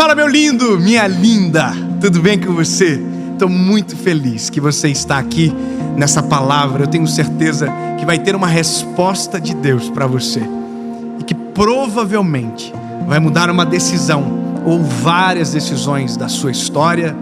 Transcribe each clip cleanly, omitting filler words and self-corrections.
Fala, meu lindo, minha linda, tudo bem com você? Estou muito feliz que você está aqui nessa palavra. Eu tenho certeza que vai ter uma resposta de Deus para você e que provavelmente vai mudar uma decisão ou várias decisões da sua história,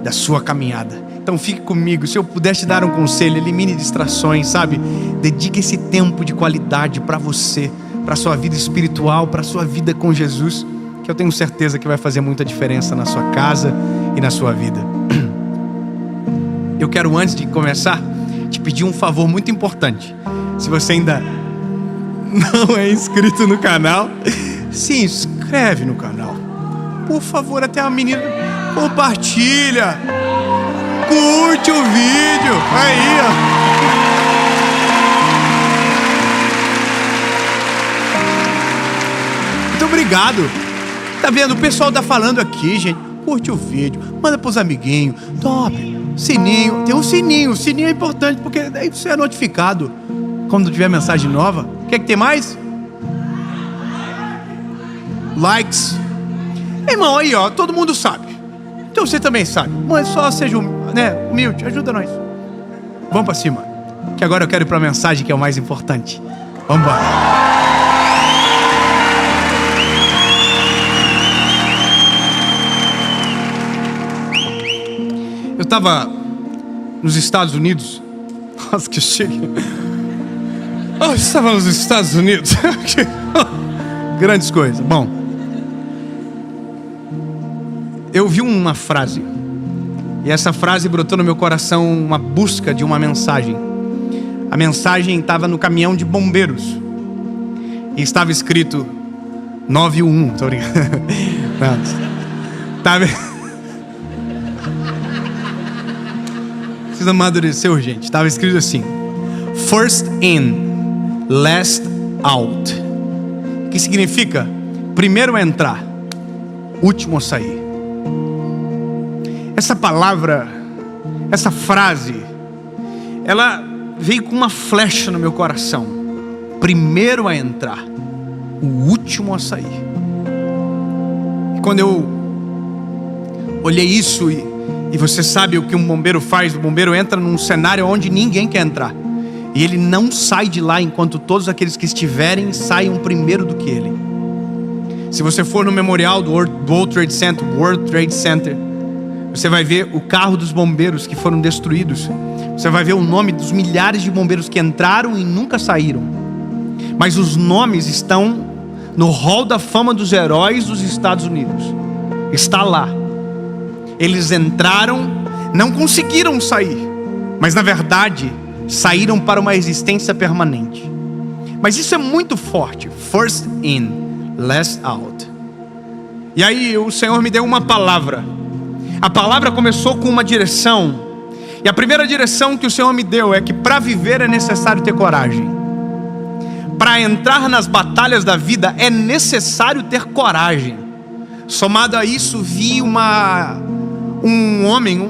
da sua caminhada. Então fique comigo. Se eu puder te dar um conselho, elimine distrações, sabe? Dedique esse tempo de qualidade para você, para a sua vida espiritual, para a sua vida com Jesus, que eu tenho certeza que vai fazer muita diferença na sua casa e na sua vida. Eu quero, antes de começar, te pedir um favor muito importante. Se você ainda não é inscrito no canal, se inscreve no canal. Por favor, até a menina compartilha, curte o vídeo. Aí, ó. Muito obrigado. Tá vendo? O pessoal tá falando aqui, gente. Curte o vídeo, manda pros amiguinhos. Top. Sininho. Tem um sininho. O sininho é importante porque daí você é notificado quando tiver mensagem nova. Quer que tem mais? Likes. Irmão, aí ó, todo mundo sabe. Então você também sabe. Mas só seja humilde, ajuda nós. Vamos pra cima, que agora eu quero ir pra mensagem, que é o mais importante. Vamos embora. Eu tava nos Estados Unidos. Nossa, que chique. Eu estava nos Estados Unidos. Grandes coisas. Bom, eu vi uma frase, e essa frase brotou no meu coração uma busca de uma mensagem. A mensagem estava no caminhão de bombeiros e estava escrito 911. Tô brincando. Tava... Precisa amadurecer urgente. Estava escrito assim: First in, last out. Que significa primeiro a entrar, último a sair. Essa palavra, essa frase, ela veio com uma flecha no meu coração. Primeiro a entrar, o último a sair. E quando eu olhei isso, e você sabe o que um bombeiro faz? O bombeiro entra num cenário onde ninguém quer entrar, e ele não sai de lá enquanto todos aqueles que estiverem saiam primeiro do que ele. Se você for no memorial do World Trade Center, você vai ver o carro dos bombeiros que foram destruídos. Você vai ver o nome dos milhares de bombeiros que entraram e nunca saíram. Mas os nomes estão no Hall da Fama dos Heróis dos Estados Unidos. Está lá. Eles entraram, não conseguiram sair, mas na verdade saíram para uma existência permanente. Mas isso é muito forte. First in, last out. E aí o Senhor me deu uma palavra. A palavra começou com uma direção, e a primeira direção que o Senhor me deu é que para viver é necessário ter coragem. Para entrar nas batalhas da vida é necessário ter coragem. Somado a isso, vi um homem,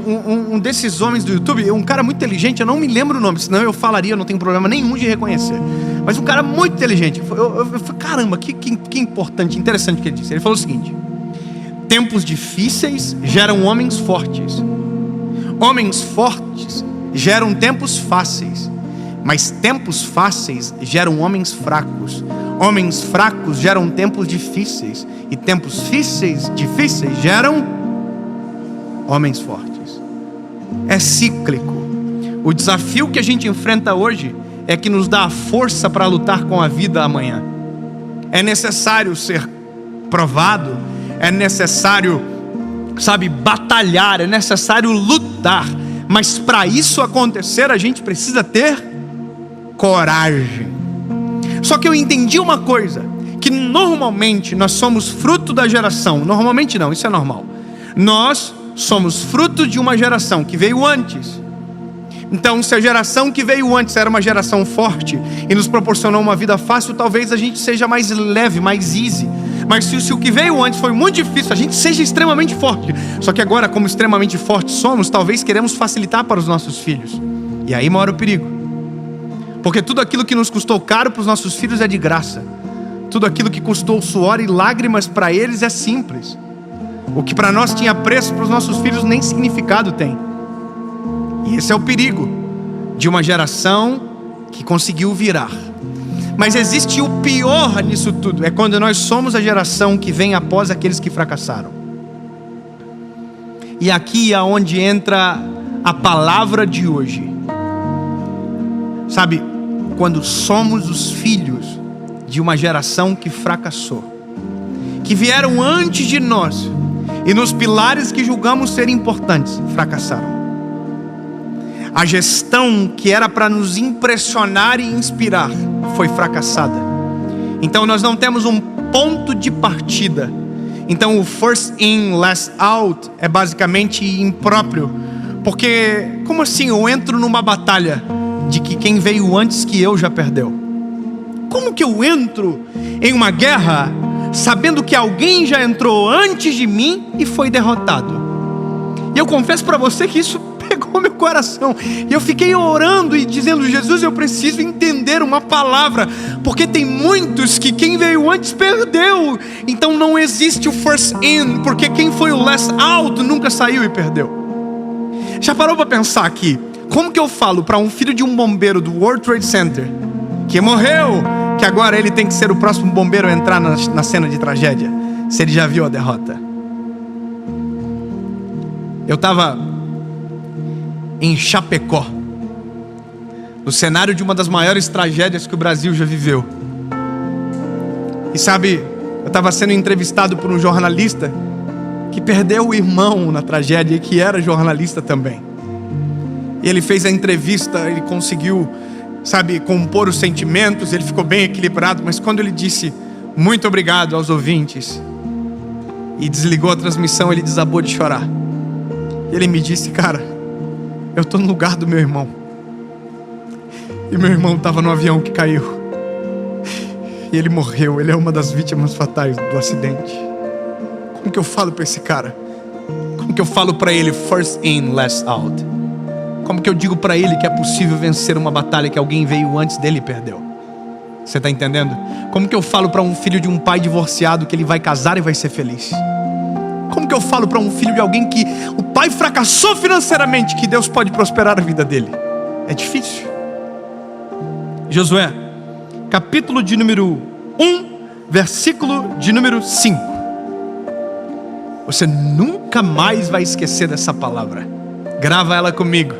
um desses homens do YouTube, um cara muito inteligente, eu não me lembro o nome, senão eu falaria, eu não tenho problema nenhum de reconhecer. Mas um cara muito inteligente. Eu falei, caramba, que importante, interessante o que ele disse. Ele falou o seguinte: tempos difíceis geram homens fortes. Homens fortes geram tempos fáceis. Mas tempos fáceis geram homens fracos. Homens fracos geram tempos difíceis. E tempos difíceis geram homens fortes. É cíclico. O desafio que a gente enfrenta hoje é que nos dá a força para lutar com a vida amanhã. É necessário ser provado. É necessário, batalhar, é necessário lutar. Mas para isso acontecer, a gente precisa ter coragem. Só que eu entendi uma coisa, que normalmente nós somos fruto da geração. Normalmente não, isso é normal. Nós somos fruto de uma geração que veio antes. Então, se a geração que veio antes era uma geração forte e nos proporcionou uma vida fácil, talvez a gente seja mais leve, mais easy. Mas se o que veio antes foi muito difícil, a gente seja extremamente forte. Só que agora, como extremamente fortes somos, talvez queremos facilitar para os nossos filhos. E aí mora o perigo. Porque tudo aquilo que nos custou caro para os nossos filhos é de graça. Tudo aquilo que custou suor e lágrimas para eles é simples. O que para nós tinha preço, para os nossos filhos nem significado tem. E esse é o perigo de uma geração que conseguiu virar. Mas existe o pior nisso tudo, é quando nós somos a geração que vem após aqueles que fracassaram. E aqui é onde entra a palavra de hoje. Sabe, quando somos os filhos de uma geração que fracassou, que vieram antes de nós, e nos pilares que julgamos ser importantes, fracassaram. A gestão que era para nos impressionar e inspirar foi fracassada. Então nós não temos um ponto de partida. Então o first in, last out é basicamente impróprio. Porque como assim eu entro numa batalha de que quem veio antes que eu já perdeu? Como que eu entro em uma guerra sabendo que alguém já entrou antes de mim e foi derrotado? E eu confesso para você que isso pegou meu coração. E eu fiquei orando e dizendo: Jesus, eu preciso entender uma palavra, porque tem muitos que quem veio antes perdeu. Então não existe o first in, porque quem foi o last out nunca saiu e perdeu. Já parou para pensar aqui? Como que eu falo para um filho de um bombeiro do World Trade Center que morreu, que agora ele tem que ser o próximo bombeiro a entrar na cena de tragédia, se ele já viu a derrota? Eu estava em Chapecó, no cenário de uma das maiores tragédias que o Brasil já viveu. E sabe, eu estava sendo entrevistado por um jornalista que perdeu o irmão na tragédia e que era jornalista também. E ele fez a entrevista, ele conseguiu, sabe, compor os sentimentos, ele ficou bem equilibrado, mas quando ele disse muito obrigado aos ouvintes e desligou a transmissão, ele desabou de chorar. Ele me disse: cara, eu estou no lugar do meu irmão, e meu irmão estava no avião que caiu, e ele morreu, ele é uma das vítimas fatais do acidente. Como que eu falo para esse cara? Como que eu falo para ele first in, last out? Como que eu digo para ele que é possível vencer uma batalha que alguém veio antes dele e perdeu? Você está entendendo? Como que eu falo para um filho de um pai divorciado que ele vai casar e vai ser feliz? Como que eu falo para um filho de alguém que o pai fracassou financeiramente, que Deus pode prosperar a vida dele? É difícil. Josué, capítulo de número 1, versículo de número 5. Você nunca mais vai esquecer dessa palavra. Grava ela comigo.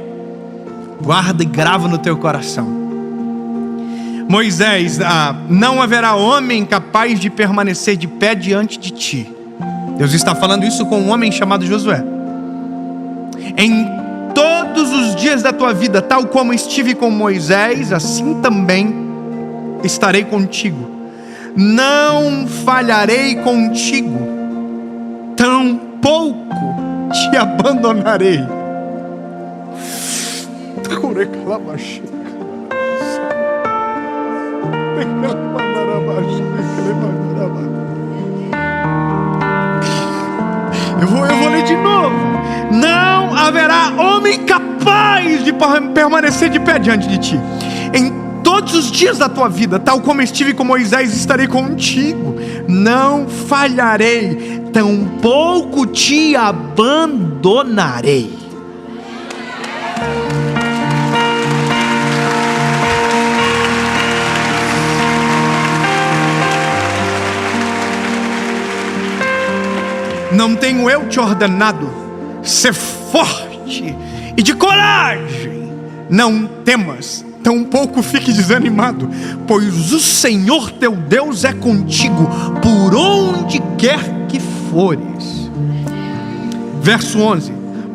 Guarda e grava no teu coração. Moisés, não haverá homem capaz de permanecer de pé diante de ti. Deus está falando isso com um homem chamado Josué. Em todos os dias da tua vida, tal como estive com Moisés, assim também estarei contigo. Não falharei contigo, tampouco te abandonarei. Eu vou ler de novo. Não haverá homem capaz de permanecer de pé diante de ti. Em todos os dias da tua vida, tal como estive com Moisés, estarei contigo. Não falharei, tampouco te abandonarei. Não tenho eu te ordenado ser forte e de coragem? Não temas, tampouco fique desanimado, pois o Senhor teu Deus é contigo por onde quer que fores. Verso 11: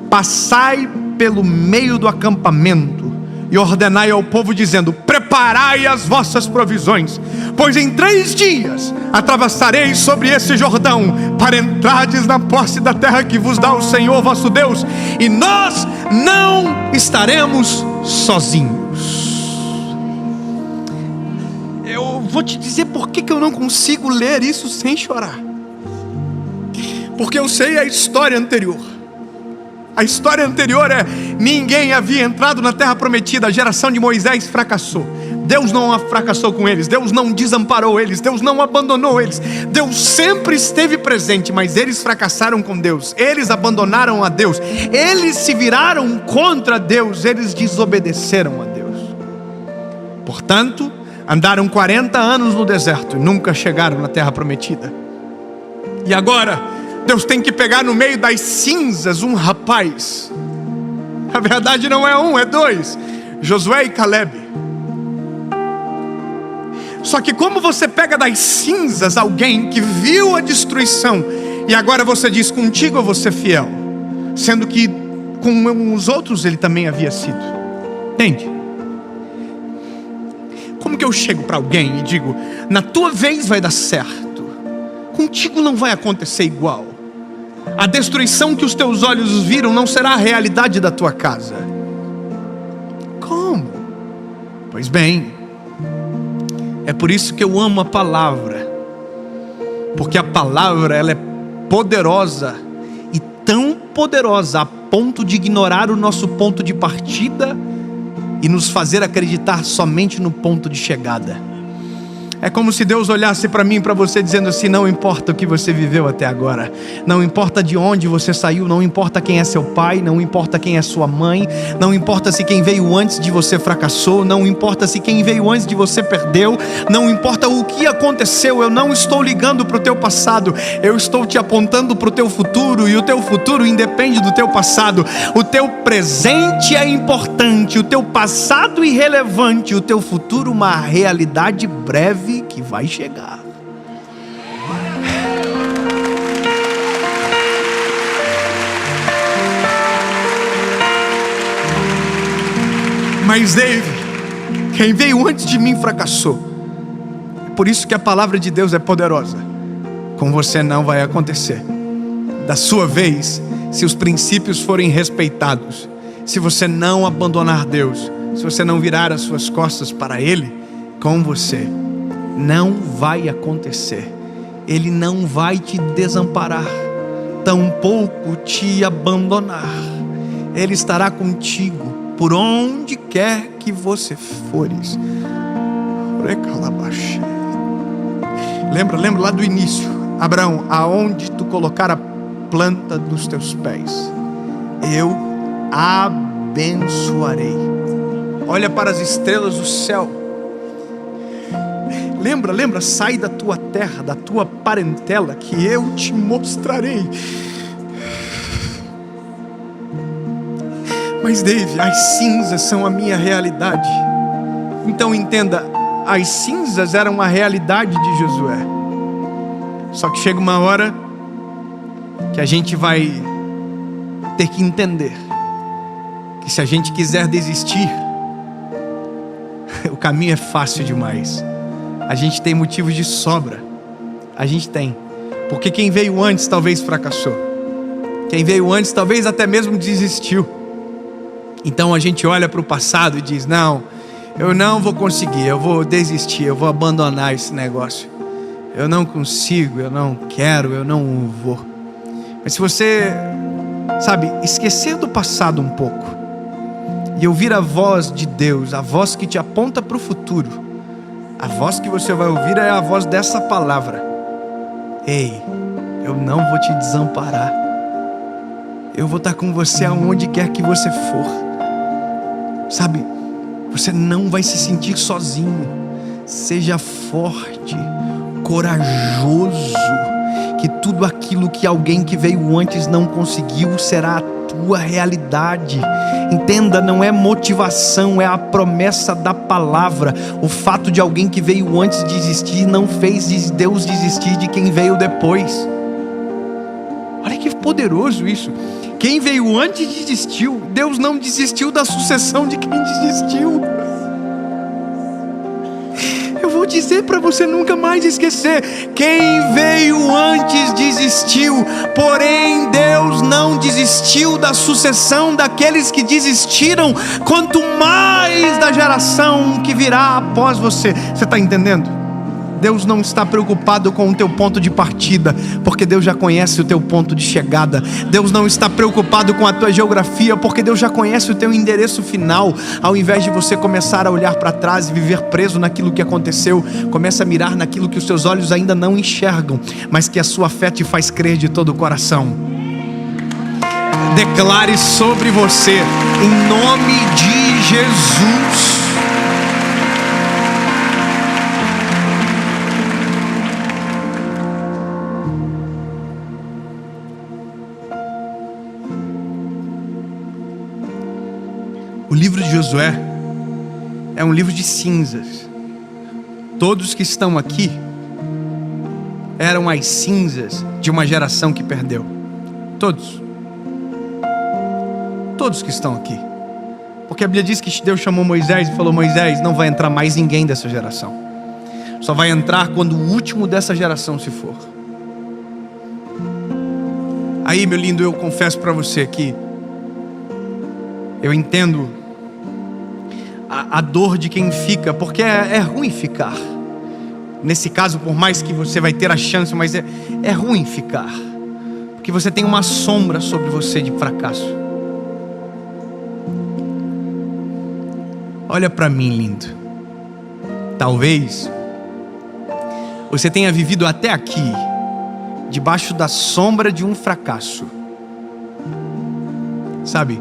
passai pelo meio do acampamento e ordenai ao povo dizendo: preparai as vossas provisões, pois em 3 dias atravessareis sobre esse Jordão, para entrardes na posse da terra que vos dá o Senhor vosso Deus, e nós não estaremos sozinhos. Eu vou te dizer por que eu não consigo ler isso sem chorar. Porque eu sei a história anterior. A história anterior é: ninguém havia entrado na terra prometida. A geração de Moisés fracassou. Deus não fracassou com eles, Deus não desamparou eles, Deus não abandonou eles. Deus sempre esteve presente, mas eles fracassaram com Deus. Eles abandonaram a Deus, eles se viraram contra Deus, eles desobedeceram a Deus. Portanto, andaram 40 anos no deserto e nunca chegaram na terra prometida. E agora Deus tem que pegar no meio das cinzas um rapaz. A verdade não é um, é dois: Josué e Calebe. Só que como você pega das cinzas alguém que viu a destruição e agora você diz: contigo eu vou ser fiel, sendo que com os outros ele também havia sido? Entende? Como que eu chego para alguém e digo: na tua vez vai dar certo, contigo não vai acontecer igual? A destruição que os teus olhos viram não será a realidade da tua casa. Como? Pois bem, é por isso que eu amo a palavra, porque a palavra ela é poderosa, e tão poderosa a ponto de ignorar o nosso ponto de partida e nos fazer acreditar somente no ponto de chegada. É como se Deus olhasse para mim e para você dizendo assim: não importa o que você viveu até agora, não importa de onde você saiu, não importa quem é seu pai, não importa quem é sua mãe, não importa se quem veio antes de você fracassou, não importa se quem veio antes de você perdeu, não importa o que aconteceu. Eu não estou ligando para o teu passado, eu estou te apontando para o teu futuro, e o teu futuro independe do teu passado. O teu presente é importante, o teu passado irrelevante, o teu futuro uma realidade breve que vai chegar. Mas David, quem veio antes de mim fracassou. É por isso que a palavra de Deus é poderosa. Com você não vai acontecer. Da sua vez, se os princípios forem respeitados, se você não abandonar Deus, se você não virar as suas costas para Ele, com você não vai acontecer. Ele não vai te desamparar, tampouco te abandonar. Ele estará contigo por onde quer que você fores. Lembra lá do início: Abraão, aonde tu colocar a planta dos teus pés, eu abençoarei. Olha para as estrelas do céu. Lembra, sai da tua terra, da tua parentela, que eu te mostrarei. Mas David, as cinzas são a minha realidade. Então entenda, as cinzas eram a realidade de Josué. Só que chega uma hora que a gente vai ter que entender que se a gente quiser desistir, o caminho é fácil demais. A gente tem motivos de sobra. A gente tem. Porque quem veio antes talvez fracassou. Quem veio antes talvez até mesmo desistiu. Então a gente olha para o passado e diz: não, eu não vou conseguir, eu vou desistir, eu vou abandonar esse negócio. Eu não consigo, eu não quero, eu não vou. Mas se você, esquecer do passado um pouco e ouvir a voz de Deus, a voz que te aponta para o futuro, a voz que você vai ouvir é a voz dessa palavra: ei, eu não vou te desamparar, eu vou estar com você aonde quer que você for. Você não vai se sentir sozinho. Seja forte, corajoso, que tudo aquilo que alguém que veio antes não conseguiu será a tua realidade. Entenda, não é motivação, é a promessa da palavra. O fato de alguém que veio antes desistir não fez Deus desistir de quem veio depois. Olha que poderoso isso. Quem veio antes desistiu. Deus não desistiu da sucessão de quem desistiu. Eu vou dizer para você nunca mais esquecer: quem veio antes desistiu, porém Deus não desistiu da sucessão daqueles que desistiram, quanto mais da geração que virá após você. Você está entendendo? Deus não está preocupado com o teu ponto de partida, porque Deus já conhece o teu ponto de chegada. Deus não está preocupado com a tua geografia, porque Deus já conhece o teu endereço final. Ao invés de você começar a olhar para trás e viver preso naquilo que aconteceu, comece a mirar naquilo que os seus olhos ainda não enxergam, mas que a sua fé te faz crer de todo o coração. Declare sobre você, em nome de Jesus. O livro de Josué é um livro de cinzas. Todos que estão aqui eram as cinzas de uma geração que perdeu. Todos que estão aqui. Porque a Bíblia diz que Deus chamou Moisés e falou: Moisés, não vai entrar mais ninguém dessa geração. Só vai entrar quando o último dessa geração se for. Aí, meu lindo, eu confesso para você que eu entendo a dor de quem fica, porque é ruim ficar. Nesse caso, por mais que você vai ter a chance, mas é ruim ficar, porque você tem uma sombra sobre você de fracasso. Olha para mim, lindo. Talvez você tenha vivido até aqui debaixo da sombra de um fracasso. Sabe?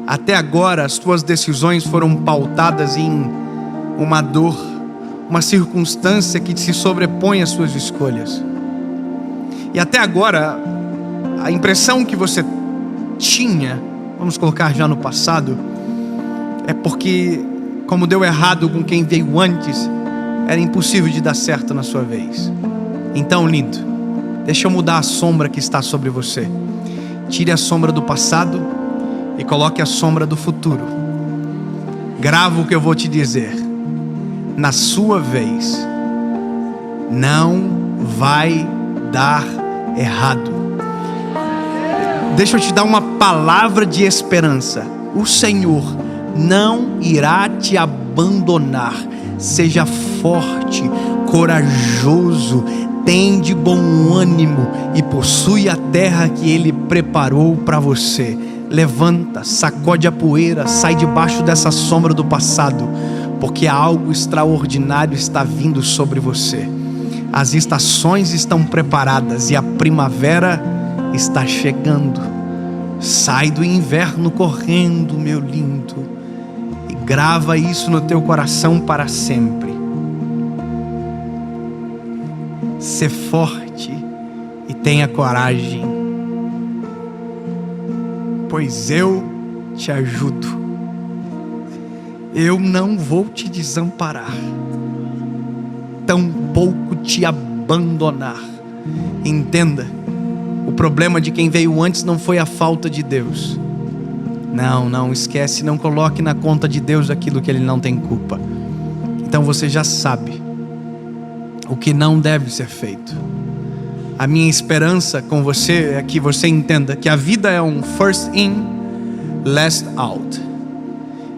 Até agora as tuas decisões foram pautadas em uma dor, uma circunstância que se sobrepõe às suas escolhas. E até agora a impressão que você tinha, vamos colocar já no passado, é porque, como deu errado com quem veio antes, era impossível de dar certo na sua vez. Então, lindo, deixa eu mudar a sombra que está sobre você. Tire a sombra do passado e coloque a sombra do futuro. Grava o que eu vou te dizer. Na sua vez, não vai dar errado. Deixa eu te dar uma palavra de esperança. O Senhor não irá te abandonar. Seja forte, corajoso, tem de bom ânimo e possui a terra que Ele preparou para você. Levanta, sacode a poeira, sai debaixo dessa sombra do passado, porque algo extraordinário está vindo sobre você. As estações estão preparadas e a primavera está chegando. Sai do inverno correndo, meu lindo, e grava isso no teu coração para sempre. Sê forte e tenha coragem, pois eu te ajudo. Eu não vou te desamparar, tampouco te abandonar. Entenda, o problema de quem veio antes não foi a falta de Deus. Não esquece, não coloque na conta de Deus aquilo que Ele não tem culpa. Então você já sabe o que não deve ser feito. A minha esperança com você é que você entenda que a vida é um first in, last out.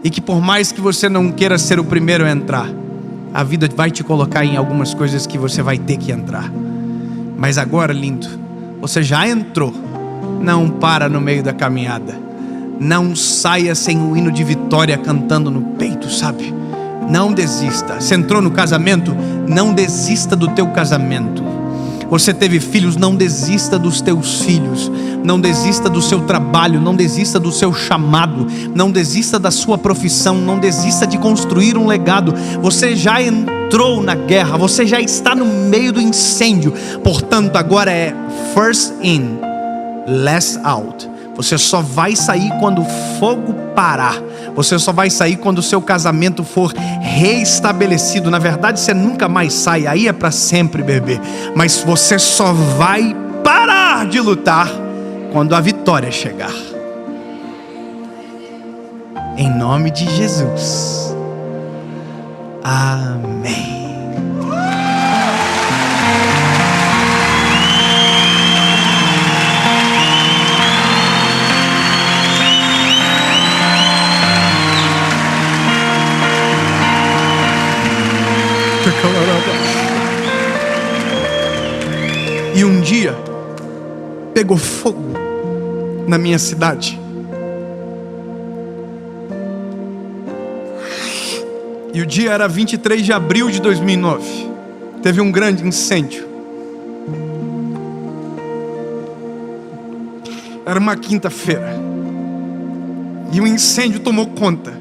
E que por mais que você não queira ser o primeiro a entrar, a vida vai te colocar em algumas coisas que você vai ter que entrar. Mas agora, lindo, você já entrou. Não para no meio da caminhada. Não saia sem o hino de vitória cantando no peito, sabe? Não desista. Você entrou no casamento, não desista do teu casamento. Você teve filhos, não desista dos teus filhos. Não desista do seu trabalho, não desista do seu chamado, não desista da sua profissão, não desista de construir um legado. Você já entrou na guerra, você já está no meio do incêndio. Portanto, agora é first in, last out. Você só vai sair quando o fogo parar. Você só vai sair quando o seu casamento for reestabelecido. Na verdade, você nunca mais sai, aí é para sempre, bebê. Mas você só vai parar de lutar quando a vitória chegar. Em nome de Jesus. Amém. Calorada. E um dia pegou fogo na minha cidade. E o dia era 23 de abril de 2009. Teve um grande incêndio. Era uma quinta-feira. E o incêndio tomou conta.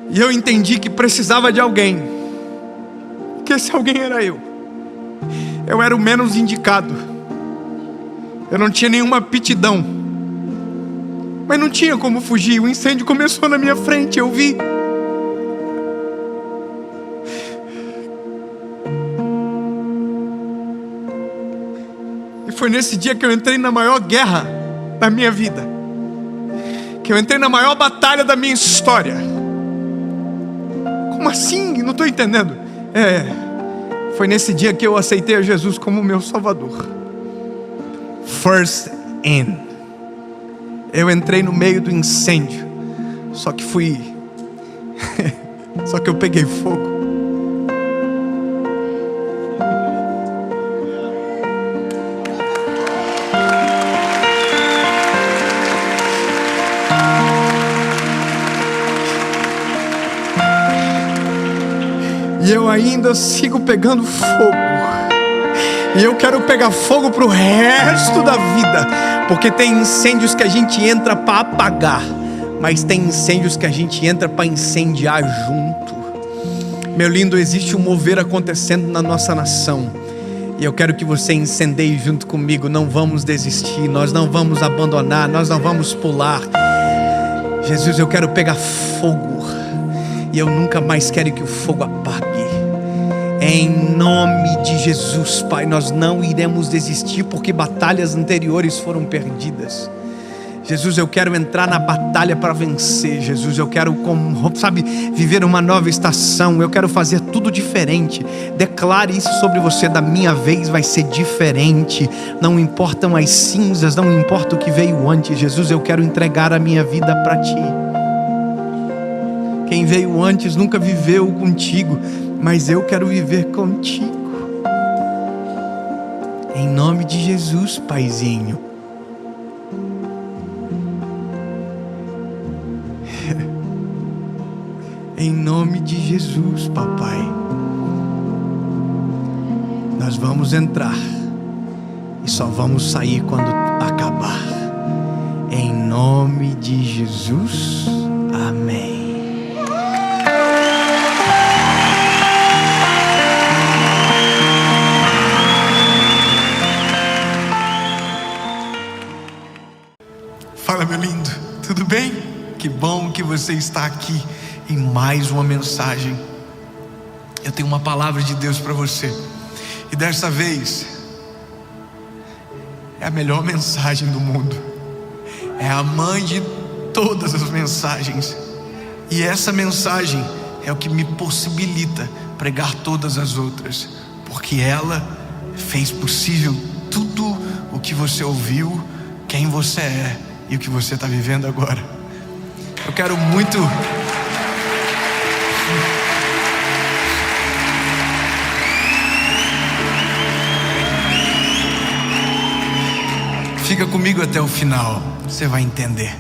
E eu entendi que precisava de alguém. Que esse alguém era eu. Eu era o menos indicado. Eu não tinha nenhuma aptidão. Mas não tinha como fugir. O incêndio começou na minha frente. Eu vi. E foi nesse dia que eu entrei na maior guerra da minha vida. Que eu entrei na maior batalha da minha história. Como assim? Não estou entendendo. Foi nesse dia que eu aceitei a Jesus como meu Salvador. First in. Eu entrei no meio do incêndio. Só que só que eu peguei fogo. E eu ainda sigo pegando fogo. E eu quero pegar fogo pro resto da vida. Porque tem incêndios que a gente entra para apagar, mas tem incêndios que a gente entra para incendiar junto. Meu lindo, existe um mover acontecendo na nossa nação. E eu quero que você incendeie junto comigo. Não vamos desistir, nós não vamos abandonar, nós não vamos pular. Jesus, eu quero pegar fogo. E eu nunca mais quero que o fogo apague. Em nome de Jesus, Pai, nós não iremos desistir porque batalhas anteriores foram perdidas. Jesus, eu quero entrar na batalha para vencer. Jesus, eu quero, viver uma nova estação. Eu quero fazer tudo diferente. Declare isso sobre você. Da minha vez vai ser diferente. Não importam as cinzas, não importa o que veio antes. Jesus, eu quero entregar a minha vida para Ti. Quem veio antes nunca viveu contigo, mas eu quero viver contigo. Em nome de Jesus, Paizinho. Em nome de Jesus, Papai. Nós vamos entrar e só vamos sair quando acabar. Em nome de Jesus. Amém. Fala, meu lindo, tudo bem? Que bom que você está aqui em mais uma mensagem. Eu tenho uma palavra de Deus para você. E dessa vez é a melhor mensagem do mundo. É a mãe de todas as mensagens. E essa mensagem é o que me possibilita pregar todas as outras, porque ela fez possível tudo o que você ouviu, quem você é e o que você está vivendo agora. Eu quero muito fica comigo até o final, você vai entender.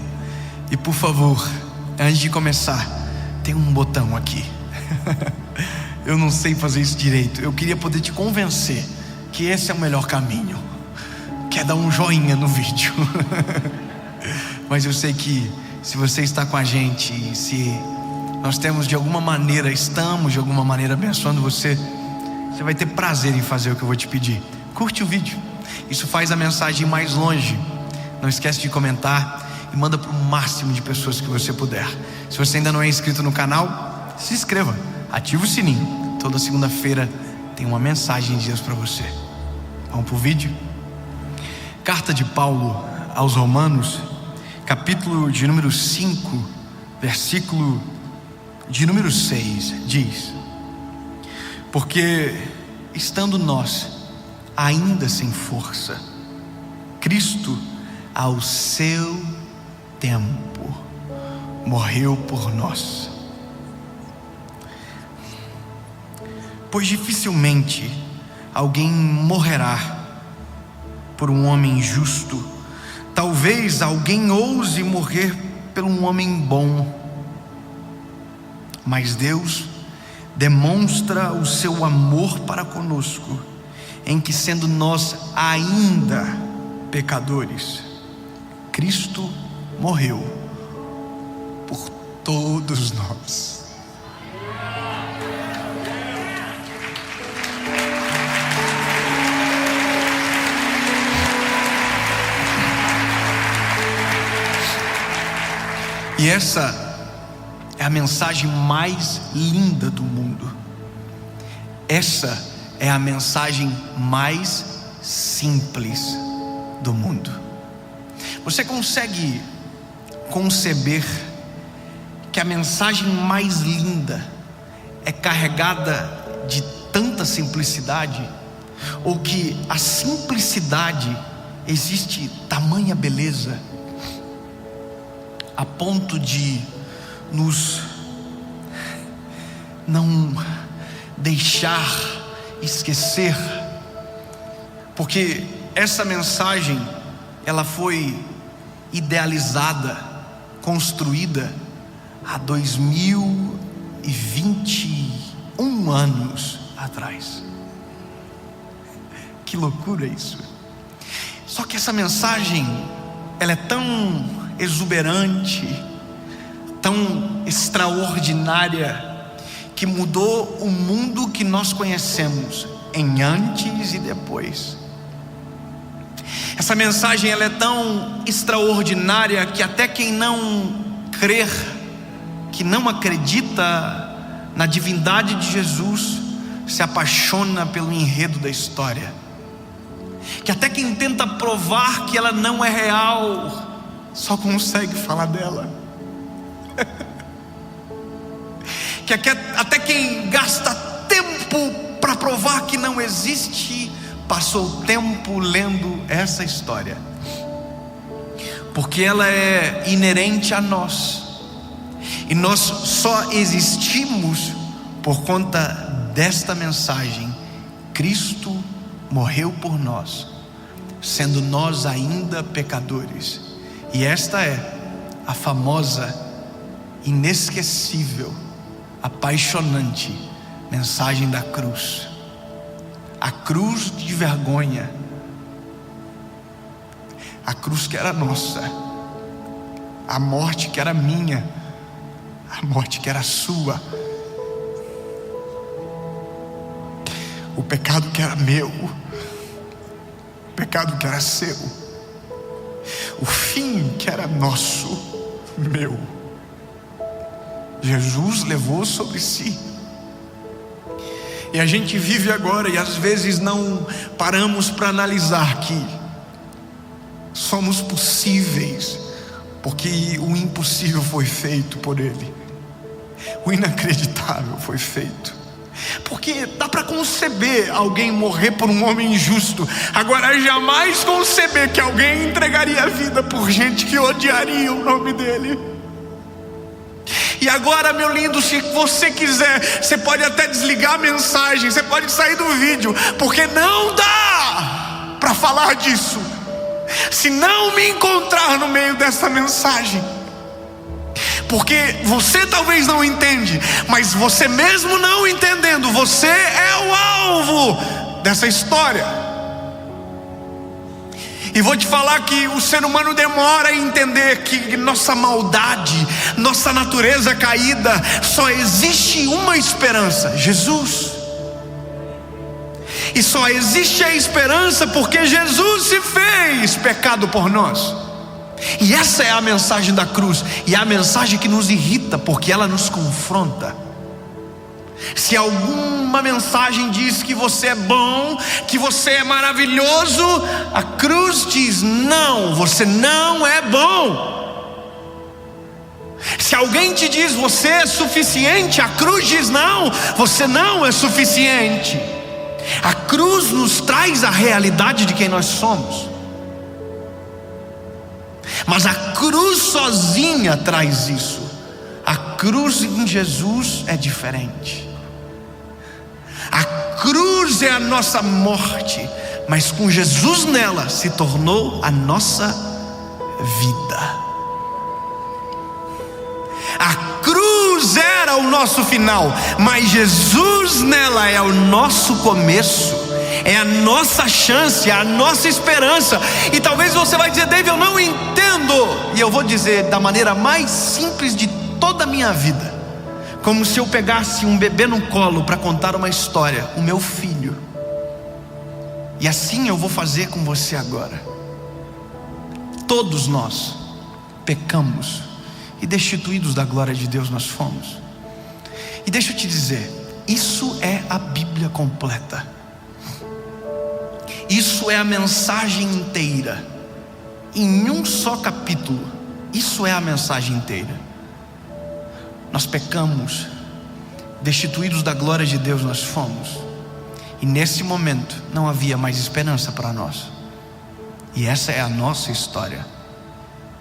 E por favor, antes de começar, tem um botão aqui. Eu não sei fazer isso direito. Eu queria poder te convencer que esse é o melhor caminho, que é dar um joinha no vídeo. Mas eu sei que se você está com a gente, e se nós estamos de alguma maneira abençoando você, você vai ter prazer em fazer o que eu vou te pedir. Curte o vídeo, isso faz a mensagem ir mais longe. Não esquece de comentar e manda para o máximo de pessoas que você puder. Se você ainda não é inscrito no canal, se inscreva, ativa o sininho. Toda segunda-feira tem uma mensagem de Deus para você. Vamos para o vídeo? Carta de Paulo aos Romanos, capítulo de número 5, versículo de número 6, diz: porque estando nós ainda sem força, Cristo ao seu tempo morreu por nós. pois dificilmente alguém morrerá por um homem justo. Talvez alguém ouse morrer por um homem bom, mas Deus demonstra o seu amor para conosco, em que, sendo nós ainda pecadores, Cristo morreu por todos nós. E essa é a mensagem mais linda do mundo. Essa é a mensagem mais simples do mundo. Você consegue conceber que a mensagem mais linda é carregada de tanta simplicidade? Ou que a simplicidade existe tamanha beleza a ponto de nos não deixar esquecer? Porque essa mensagem, ela foi idealizada, construída há 2021 anos atrás. Que loucura isso! Só que essa mensagem, ela é tão exuberante, tão extraordinária, que mudou o mundo que nós conhecemos em antes e depois. Essa mensagem, ela é tão extraordinária que até quem não crer, que não acredita na divindade de Jesus, se apaixona pelo enredo da história. Que até quem tenta provar que ela não é real só consegue falar dela. Que até quem gasta tempo para provar que não existe, passou tempo lendo essa história, porque ela é inerente a nós, e nós só existimos por conta desta mensagem. Cristo morreu por nós, sendo nós ainda pecadores. E esta é a famosa, inesquecível, apaixonante mensagem da cruz. A cruz de vergonha, a cruz que era nossa, a morte que era minha, a morte que era sua, o pecado que era meu, o pecado que era seu, o fim que era nosso, meu, Jesus levou sobre si. E a gente vive agora e às vezes não paramos para analisar que somos possíveis, porque o impossível foi feito por Ele, o inacreditável foi feito. Porque dá para conceber alguém morrer por um homem injusto, agora jamais conceber que alguém entregaria a vida por gente que odiaria o nome dele. E agora, meu lindo, se você quiser, você pode até desligar a mensagem, você pode sair do vídeo, porque não dá para falar disso se não me encontrar no meio dessa mensagem. Porque você talvez não entende, mas você mesmo não entendendo, você é o alvo dessa história. E vou te falar que o ser humano demora a entender que nossa maldade, nossa natureza caída, só existe uma esperança: Jesus. E só existe a esperança porque Jesus se fez pecado por nós. E essa é a mensagem da cruz, e é a mensagem que nos irrita, porque ela nos confronta. Se alguma mensagem diz que você é bom, que você é maravilhoso, a cruz diz: não, você não é bom. Se alguém te diz você é suficiente, a cruz diz: não, você não é suficiente. A cruz nos traz a realidade de quem nós somos, mas a cruz sozinha traz isso. A cruz em Jesus é diferente. A cruz é a nossa morte, mas com Jesus nela se tornou a nossa vida. A cruz era o nosso final, mas Jesus nela é o nosso começo, é a nossa chance, é a nossa esperança. E talvez você vai dizer: David, eu não entendo. E eu vou dizer da maneira mais simples de toda a minha vida, como se eu pegasse um bebê no colo para contar uma história, o meu filho. E assim eu vou fazer com você agora. Todos nós pecamos e destituídos da glória de Deus nós fomos. E deixa eu te dizer, isso é a Bíblia completa. Isso é a mensagem inteira, em um só capítulo. Isso é a mensagem inteira. Nós pecamos, destituídos da glória de Deus nós fomos, e nesse momento não havia mais esperança para nós. E essa é a nossa história.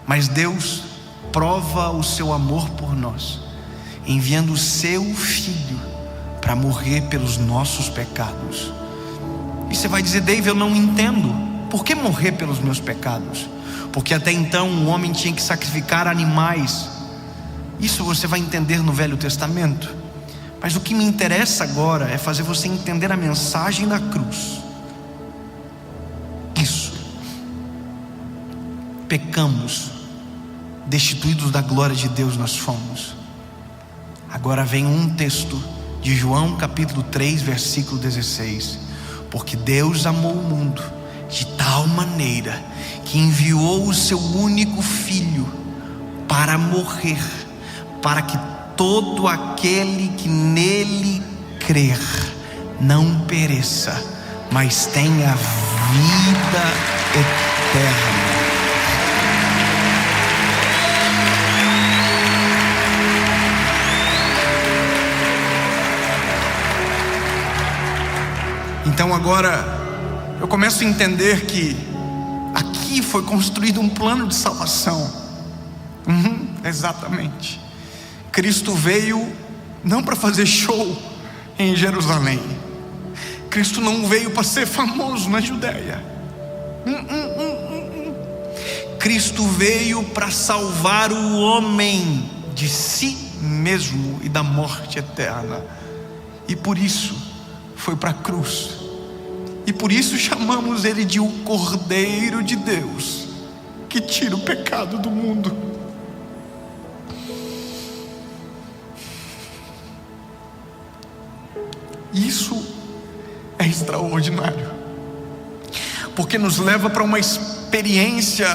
Mas Deus prova o seu amor por nós, enviando o seu Filho para morrer pelos nossos pecados. E você vai dizer: David, eu não entendo. Por que morrer pelos meus pecados? Porque até então um homem tinha que sacrificar animais. Isso você vai entender no Velho Testamento. Mas o que me interessa agora é fazer você entender a mensagem da cruz. Isso. Pecamos, destituídos da glória de Deus nós fomos. Agora vem um texto de João capítulo 3, versículo 16. Porque Deus amou o mundo de tal maneira que enviou o seu único Filho para morrer, para que todo aquele que nele crer não pereça, mas tenha vida eterna. Então agora eu começo a entender que aqui foi construído um plano de salvação. Exatamente. Cristo veio não para fazer show em Jerusalém. Cristo não veio para ser famoso na Judéia. Cristo veio para salvar o homem de si mesmo e da morte eterna. E por isso foi para a cruz. E por isso chamamos ele de o Cordeiro de Deus, que tira o pecado do mundo. Isso é extraordinário, porque nos leva para uma experiência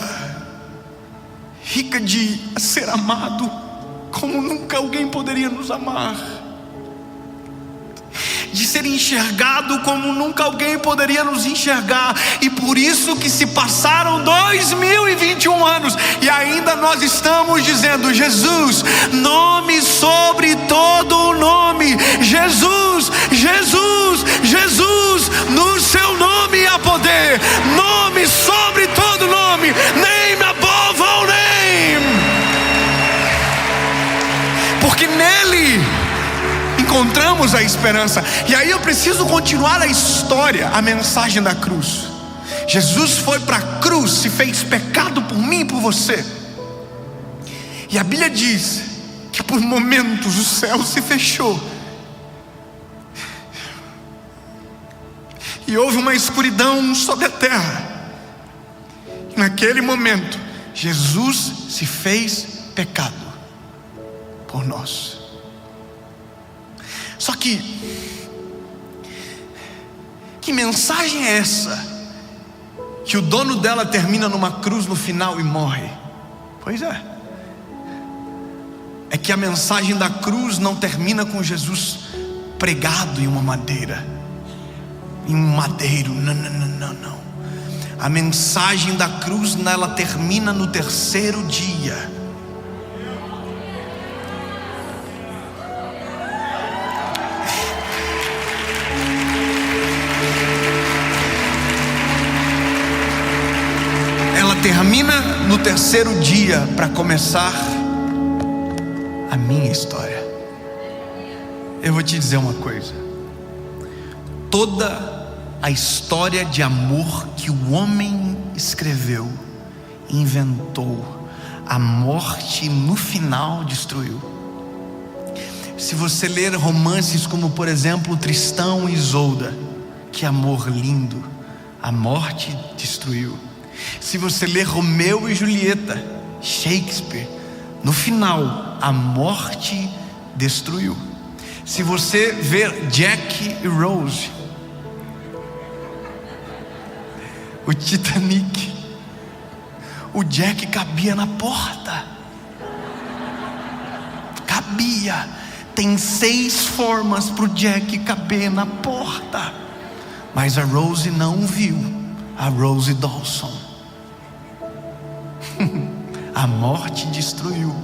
rica de ser amado como nunca alguém poderia nos amar, de ser enxergado como nunca alguém poderia nos enxergar. E por isso que se passaram 2021 anos e ainda nós estamos dizendo: Jesus, nome sobre todo o nome, Jesus, Jesus, Jesus, no seu nome há poder, nome sobre todo nome, name above all name, porque nele encontramos a esperança. E aí eu preciso continuar a história, a mensagem da cruz. Jesus foi para a cruz, se fez pecado por mim e por você. E a Bíblia diz que por momentos o céu se fechou e houve uma escuridão sobre a terra. E naquele momento Jesus se fez pecado por nós. Só que mensagem é essa? Que o dono dela termina numa cruz no final e morre. Pois é. É que a mensagem da cruz não termina com Jesus pregado em uma madeira, em um madeiro. Não. A mensagem da cruz nela termina no terceiro dia. Termina no terceiro dia para começar a minha história. Eu vou te dizer uma coisa: toda a história de amor que o homem escreveu, inventou, a morte no final destruiu. Se você ler romances como, por exemplo, Tristão e Isolda, que amor lindo, a morte destruiu. Se você ler Romeu e Julieta, Shakespeare, no final a morte destruiu. Se você ver Jack e Rose, o Titanic, o Jack cabia na porta, cabia. Tem 6 formas para o Jack caber na porta, mas a Rose não viu, a Rose Dawson. A morte destruiu.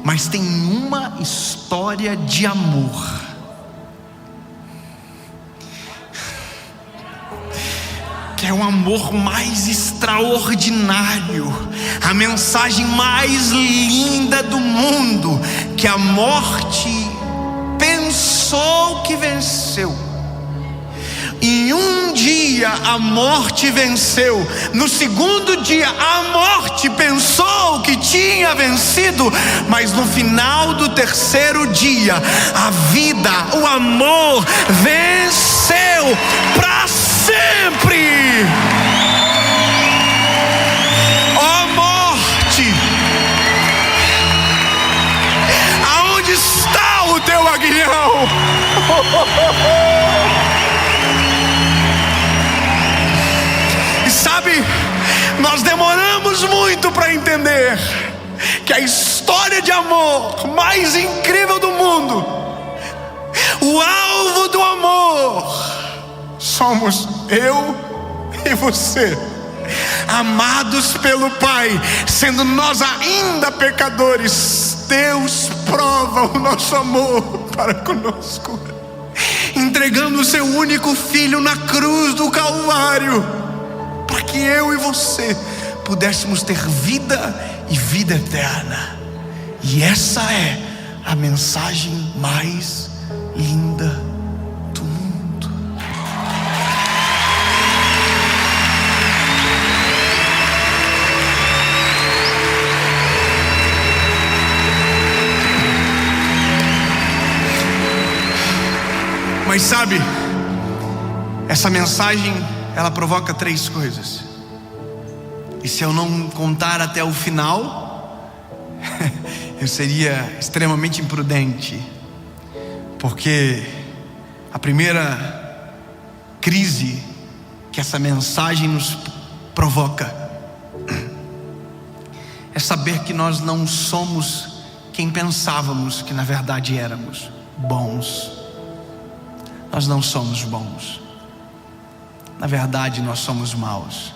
Mas tem uma história de amor que é o amor mais extraordinário, a mensagem mais linda do mundo, que a morte pensou que venceu. Em um dia a morte venceu, no segundo dia a morte pensou que tinha vencido, mas no final do terceiro dia a vida, o amor venceu para sempre. Ó morte, aonde está o teu aguilhão? Sabe, nós demoramos muito para entender que a história de amor mais incrível do mundo, o alvo do amor, somos eu e você, amados pelo Pai, sendo nós ainda pecadores. Deus prova o nosso amor para conosco, entregando o seu único filho na cruz do Calvário, para que eu e você pudéssemos ter vida e vida eterna. E essa é a mensagem mais linda do mundo. Mas sabe, essa mensagem, ela provoca 3 coisas. E se eu não contar até o final, eu seria extremamente imprudente. Porque a primeira crise que essa mensagem nos provoca é saber que nós não somos quem pensávamos que na verdade éramos: bons. Nós não somos bons. Na verdade, nós somos maus,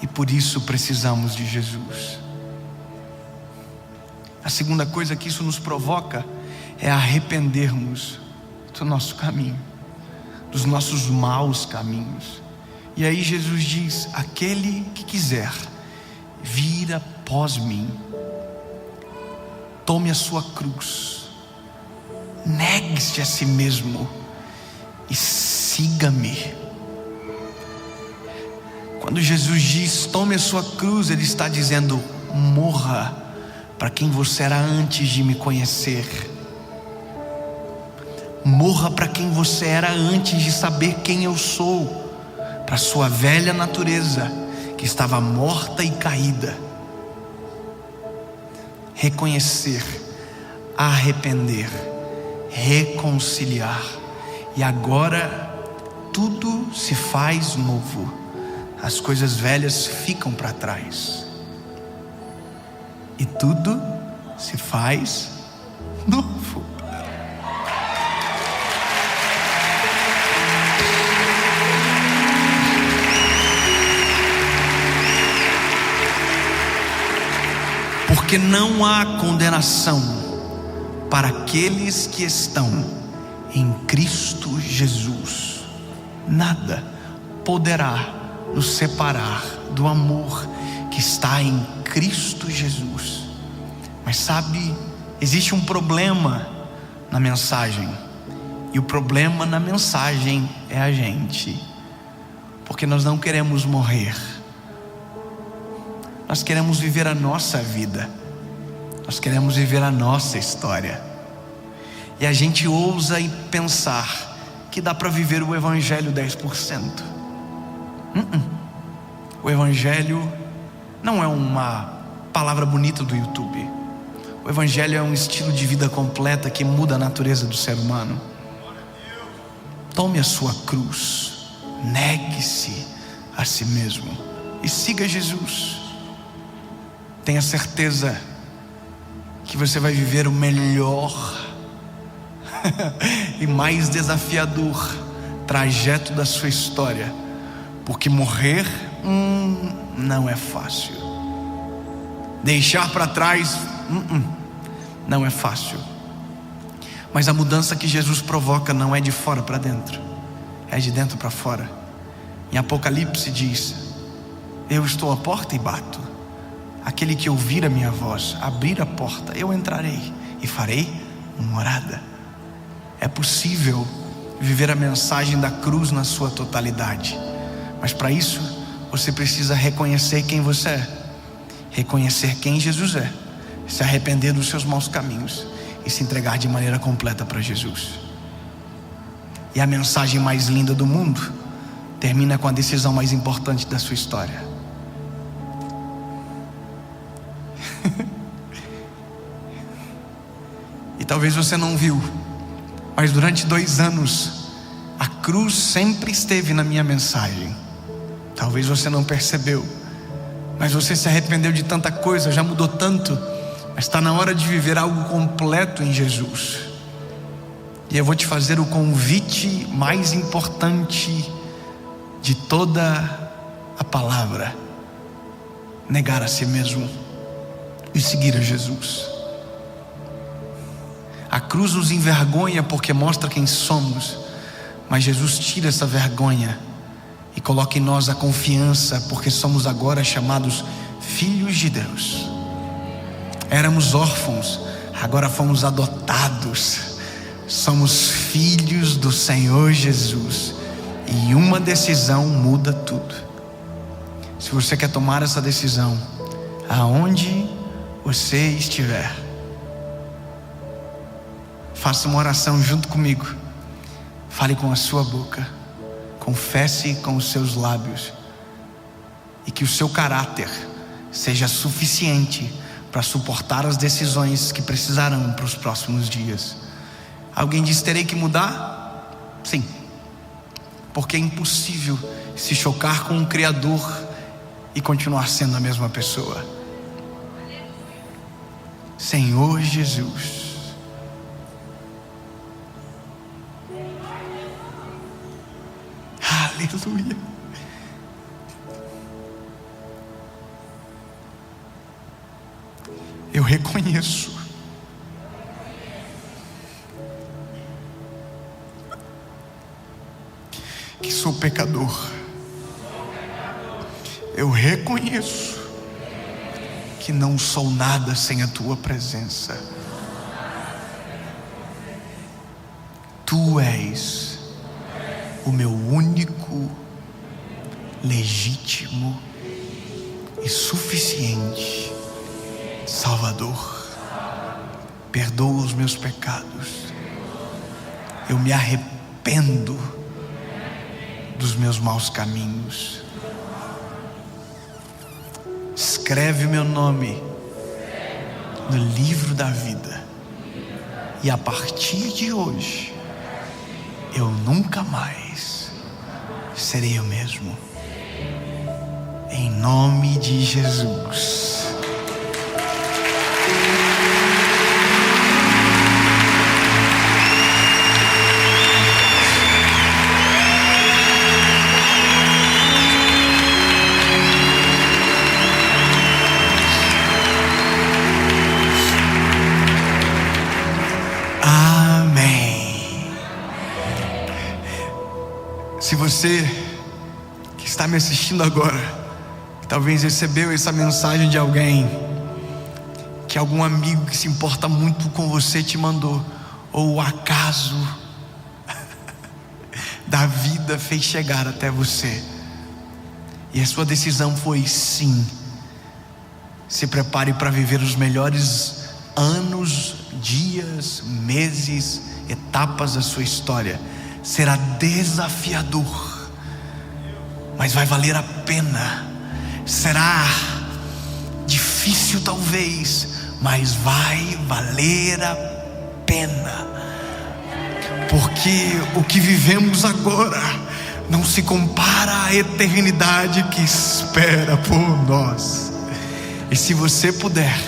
e por isso precisamos de Jesus. A segunda coisa que isso nos provoca é arrependermos do nosso caminho, dos nossos maus caminhos. E aí Jesus diz: aquele que quiser vir após mim, tome a sua cruz, negue-se a si mesmo e siga-me. Quando Jesus diz tome a sua cruz, Ele está dizendo: morra para quem você era antes de me conhecer. Morra para quem você era antes de saber quem eu sou, para a sua velha natureza que estava morta e caída. Reconhecer, arrepender, reconciliar, e agora tudo se faz novo. As coisas velhas ficam para trás e tudo se faz novo. Porque não há condenação para aqueles que estão em Cristo Jesus. Nada poderá nos separar do amor que está em Cristo Jesus. Mas sabe, existe um problema na mensagem. E o problema na mensagem é a gente, porque nós não queremos morrer, nós queremos viver a nossa vida, nós queremos viver a nossa história. E a gente ousa em pensar que dá para viver o Evangelho 10%. O Evangelho não é uma palavra bonita do YouTube. O Evangelho é um estilo de vida completa que muda a natureza do ser humano. Tome a sua cruz, negue-se a si mesmo e siga Jesus. Tenha certeza que você vai viver o melhor e mais desafiador trajeto da sua história, porque morrer não é fácil. Deixar para trás não é fácil. Mas a mudança que Jesus provoca não é de fora para dentro, é de dentro para fora. Em Apocalipse diz: eu estou à porta e bato. Aquele que ouvir a minha voz, abrir a porta, eu entrarei e farei morada. É possível viver a mensagem da cruz na sua totalidade, mas para isso você precisa reconhecer quem você é, reconhecer quem Jesus é, se arrepender dos seus maus caminhos e se entregar de maneira completa para Jesus. E a mensagem mais linda do mundo termina com a decisão mais importante da sua história. E talvez você não viu, mas durante 2 anos a cruz sempre esteve na minha mensagem. Talvez você não percebeu, mas você se arrependeu de tanta coisa, já mudou tanto, mas está na hora de viver algo completo em Jesus. E eu vou te fazer o convite mais importante de toda a palavra: negar a si mesmo e seguir a Jesus. A cruz nos envergonha porque mostra quem somos, mas Jesus tira essa vergonha e coloca em nós a confiança, porque somos agora chamados filhos de Deus. Éramos órfãos, agora fomos adotados. Somos filhos do Senhor Jesus. E uma decisão muda tudo. Se você quer tomar essa decisão, aonde você estiver, faça uma oração junto comigo. Fale com a sua boca, confesse com os seus lábios, e que o seu caráter seja suficiente para suportar as decisões que precisarão para os próximos dias. Alguém diz: terei que mudar? Sim, porque é impossível se chocar com um Criador e continuar sendo a mesma pessoa. Senhor Jesus, aleluia. Eu reconheço que sou pecador. Eu reconheço que não sou nada sem a tua presença. Tu és o meu único, legítimo e suficiente Salvador. Perdoa os meus pecados. Eu me arrependo dos meus maus caminhos. Escreve o meu nome no livro da vida, e a partir de hoje eu nunca mais serei o mesmo. Em nome de Jesus. Se você que está me assistindo agora, que talvez recebeu essa mensagem de alguém, que algum amigo que se importa muito com você te mandou, ou acaso da vida fez chegar até você. E a sua decisão foi sim. Se prepare para viver os melhores anos, dias, meses, etapas da sua história. Será desafiador, mas vai valer a pena. Será difícil talvez, mas vai valer a pena. Porque o que vivemos agora não se compara à eternidade que espera por nós. E se você puder,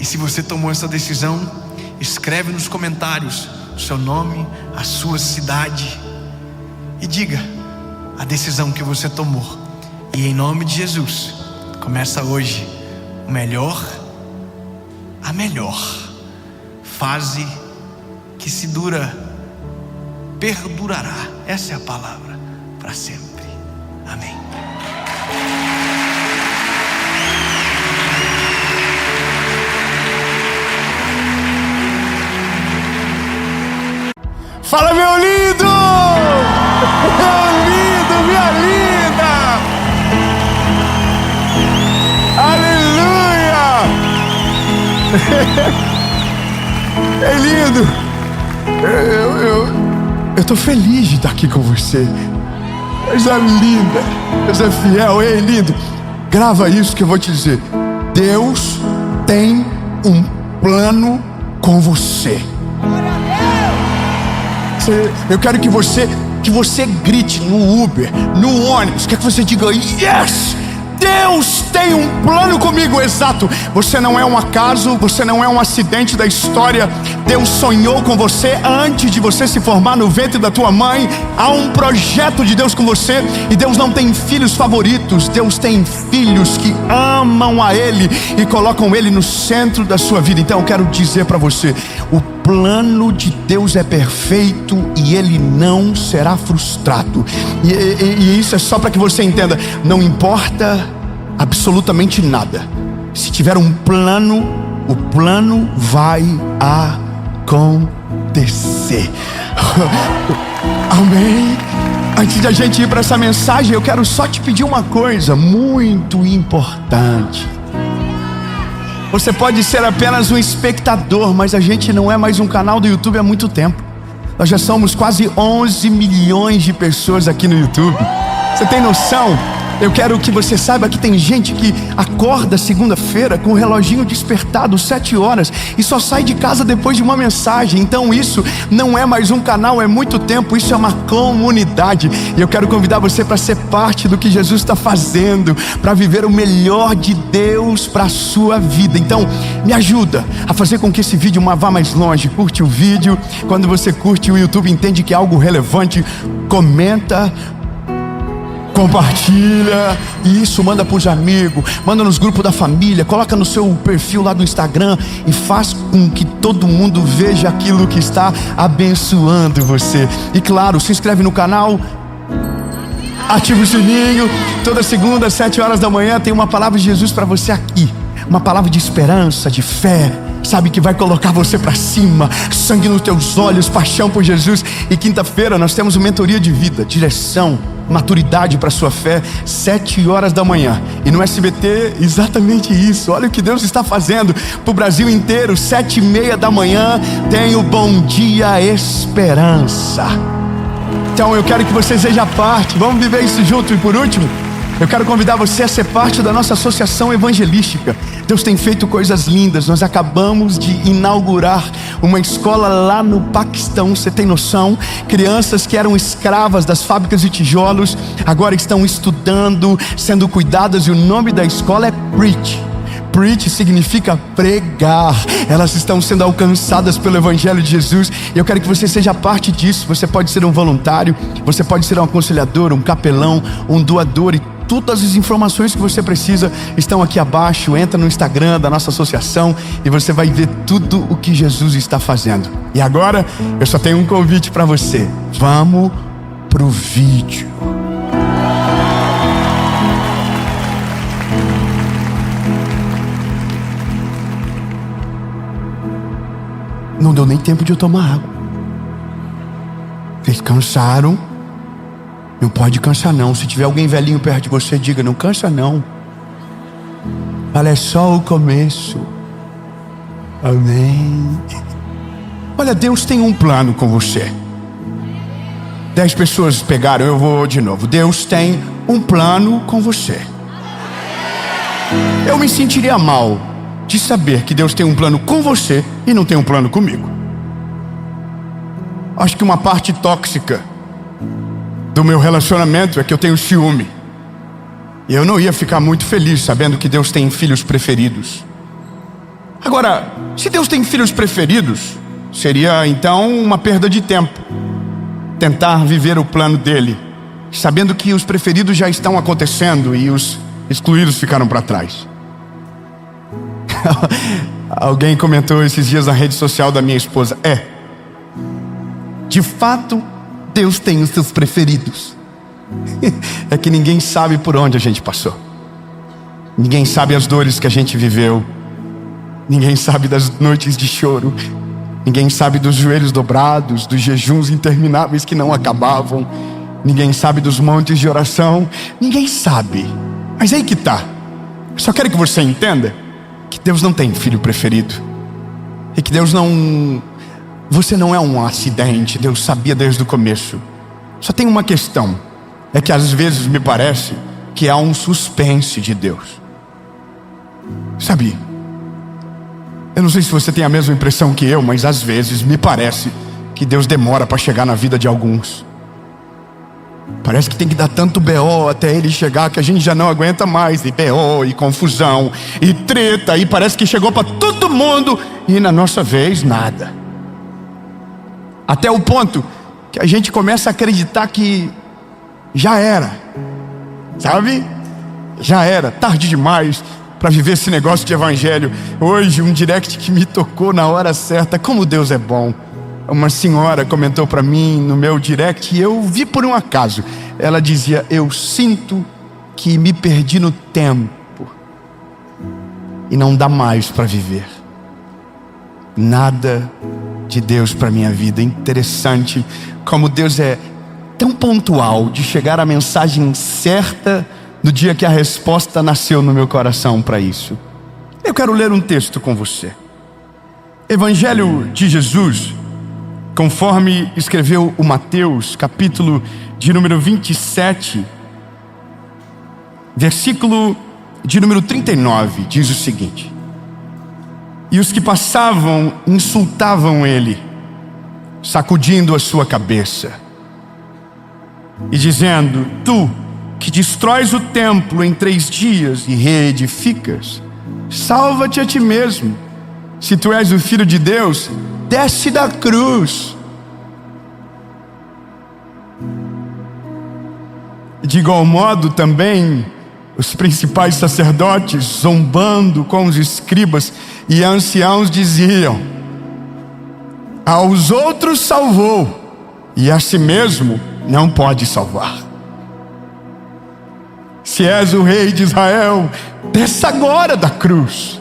e se você tomou essa decisão, escreve nos comentários o seu nome, a sua cidade, e diga a decisão que você tomou. E em nome de Jesus, começa hoje a melhor fase que se perdurará. Essa é a palavra, para sempre. Amém. Fala, meu lindo! Meu lindo, minha linda! Aleluia! É lindo! Eu tô feliz de estar aqui com você. Coisa linda, coisa fiel. Ei, lindo, grava isso que eu vou te dizer. Deus tem um plano com você. Eu quero que você grite no Uber, no ônibus, quero que você diga: yes! Deus tem um plano comigo. Exato, você não é um acaso, você não é um acidente da história. Deus sonhou com você antes de você se formar no ventre da tua mãe. Há um projeto de Deus com você. E Deus não tem filhos favoritos, Deus tem filhos que amam a Ele e colocam Ele no centro da sua vida. Então eu quero dizer para você: o plano de Deus é perfeito e Ele não será frustrado. E isso é só para que você entenda. Não importa absolutamente nada. Se tiver um plano, o plano vai acontecer. Amém? Antes de a gente ir para essa mensagem, eu quero só te pedir uma coisa muito importante. Você pode ser apenas um espectador, mas a gente não é mais um canal do YouTube há muito tempo. Nós já somos quase 11 milhões de pessoas aqui no YouTube. Você tem noção? Eu quero que você saiba que tem gente que acorda segunda-feira com o reloginho despertado 7 horas e só sai de casa depois de uma mensagem. Então isso não é mais um canal, é muito tempo, isso é uma comunidade. E eu quero convidar você para ser parte do que Jesus está fazendo, para viver o melhor de Deus para a sua vida. Então me ajuda a fazer com que esse vídeo vá mais longe. Curte o vídeo. Quando você curte, o YouTube entende que é algo relevante. Comenta, compartilha isso, manda para os amigos, manda nos grupos da família, coloca no seu perfil lá do Instagram e faz com que todo mundo veja aquilo que está abençoando você. E claro, se inscreve no canal, ativa o sininho. Toda segunda às 7 horas da manhã tem uma palavra de Jesus para você aqui, uma palavra de esperança, de fé, sabe, que vai colocar você para cima, sangue nos teus olhos, paixão por Jesus. E quinta-feira nós temos uma mentoria de vida, direção, maturidade para a sua fé, 7 horas da manhã. E no SBT, exatamente isso. Olha o que Deus está fazendo para o Brasil inteiro. 7:30 da manhã tem o Bom Dia Esperança. Então eu quero que você seja parte. Vamos viver isso junto. E por último, eu quero convidar você a ser parte da nossa associação evangelística. Deus tem feito coisas lindas. Nós acabamos de inaugurar uma escola lá no Paquistão. Você tem noção? Crianças que eram escravas das fábricas de tijolos agora estão estudando, sendo cuidadas. E o nome da escola é Preach. Preach significa pregar. Elas estão sendo alcançadas pelo Evangelho de Jesus. E eu quero que você seja parte disso. Você pode ser um voluntário, você pode ser um aconselhador, um capelão, um doador. E todas as informações que você precisa estão aqui abaixo. Entra no Instagram da nossa associação e você vai ver tudo o que Jesus está fazendo. E agora eu só tenho um convite para você. Vamos pro vídeo. Não deu nem tempo de eu tomar água. Vocês cansaram? Não pode cansar não. Se tiver alguém velhinho perto de você, diga: não cansa não. Fala: é só o começo. Amém. Olha, Deus tem um plano com você. 10 pessoas pegaram, eu vou de novo. Deus tem um plano com você. Eu me sentiria mal de saber que Deus tem um plano com você e não tem um plano comigo. Acho que uma parte tóxica do meu relacionamento é que eu tenho ciúme. E eu não ia ficar muito feliz sabendo que Deus tem filhos preferidos. Agora, se Deus tem filhos preferidos, seria então uma perda de tempo tentar viver o plano dele, sabendo que os preferidos já estão acontecendo e os excluídos ficaram para trás. Alguém comentou esses dias na rede social da minha esposa: de fato, Deus tem os seus preferidos. É que ninguém sabe por onde a gente passou. Ninguém sabe as dores que a gente viveu. Ninguém sabe das noites de choro. Ninguém sabe dos joelhos dobrados, dos jejuns intermináveis que não acabavam. Ninguém sabe dos montes de oração. Ninguém sabe. Mas aí que tá. Eu só quero que você entenda que Deus não tem filho preferido. E que Deus não... Você não é um acidente. Deus sabia desde o começo. Só tem uma questão. É que às vezes me parece que há um suspense de Deus. Sabe? Eu não sei se você tem a mesma impressão que eu, mas às vezes me parece que Deus demora para chegar na vida de alguns. Parece que tem que dar tanto BO até ele chegar que a gente já não aguenta mais. E BO, e confusão, e treta, e parece que chegou para todo mundo. E na nossa vez, nada. Até o ponto que a gente começa a acreditar que já era. Sabe? Já era, tarde demais para viver esse negócio de evangelho. Hoje um direct que me tocou na hora certa. Como Deus é bom. Uma senhora comentou para mim no meu direct e eu vi por um acaso. Ela dizia: eu sinto que me perdi no tempo e não dá mais para viver. Nada de Deus para minha vida. Interessante como Deus é tão pontual de chegar à mensagem certa no dia que a resposta nasceu no meu coração para isso. Eu quero ler um texto com você. Evangelho de Jesus, conforme escreveu o Mateus, capítulo de número 27, versículo de número 39, diz o seguinte: e os que passavam insultavam ele, sacudindo a sua cabeça e dizendo: tu que destróis o templo em 3 dias e reedificas, salva-te a ti mesmo. Se tu és o Filho de Deus, desce da cruz. De igual modo também os principais sacerdotes, zombando com os escribas e anciãos, diziam: aos outros salvou, e a si mesmo não pode salvar. Se és o rei de Israel, desça agora da cruz.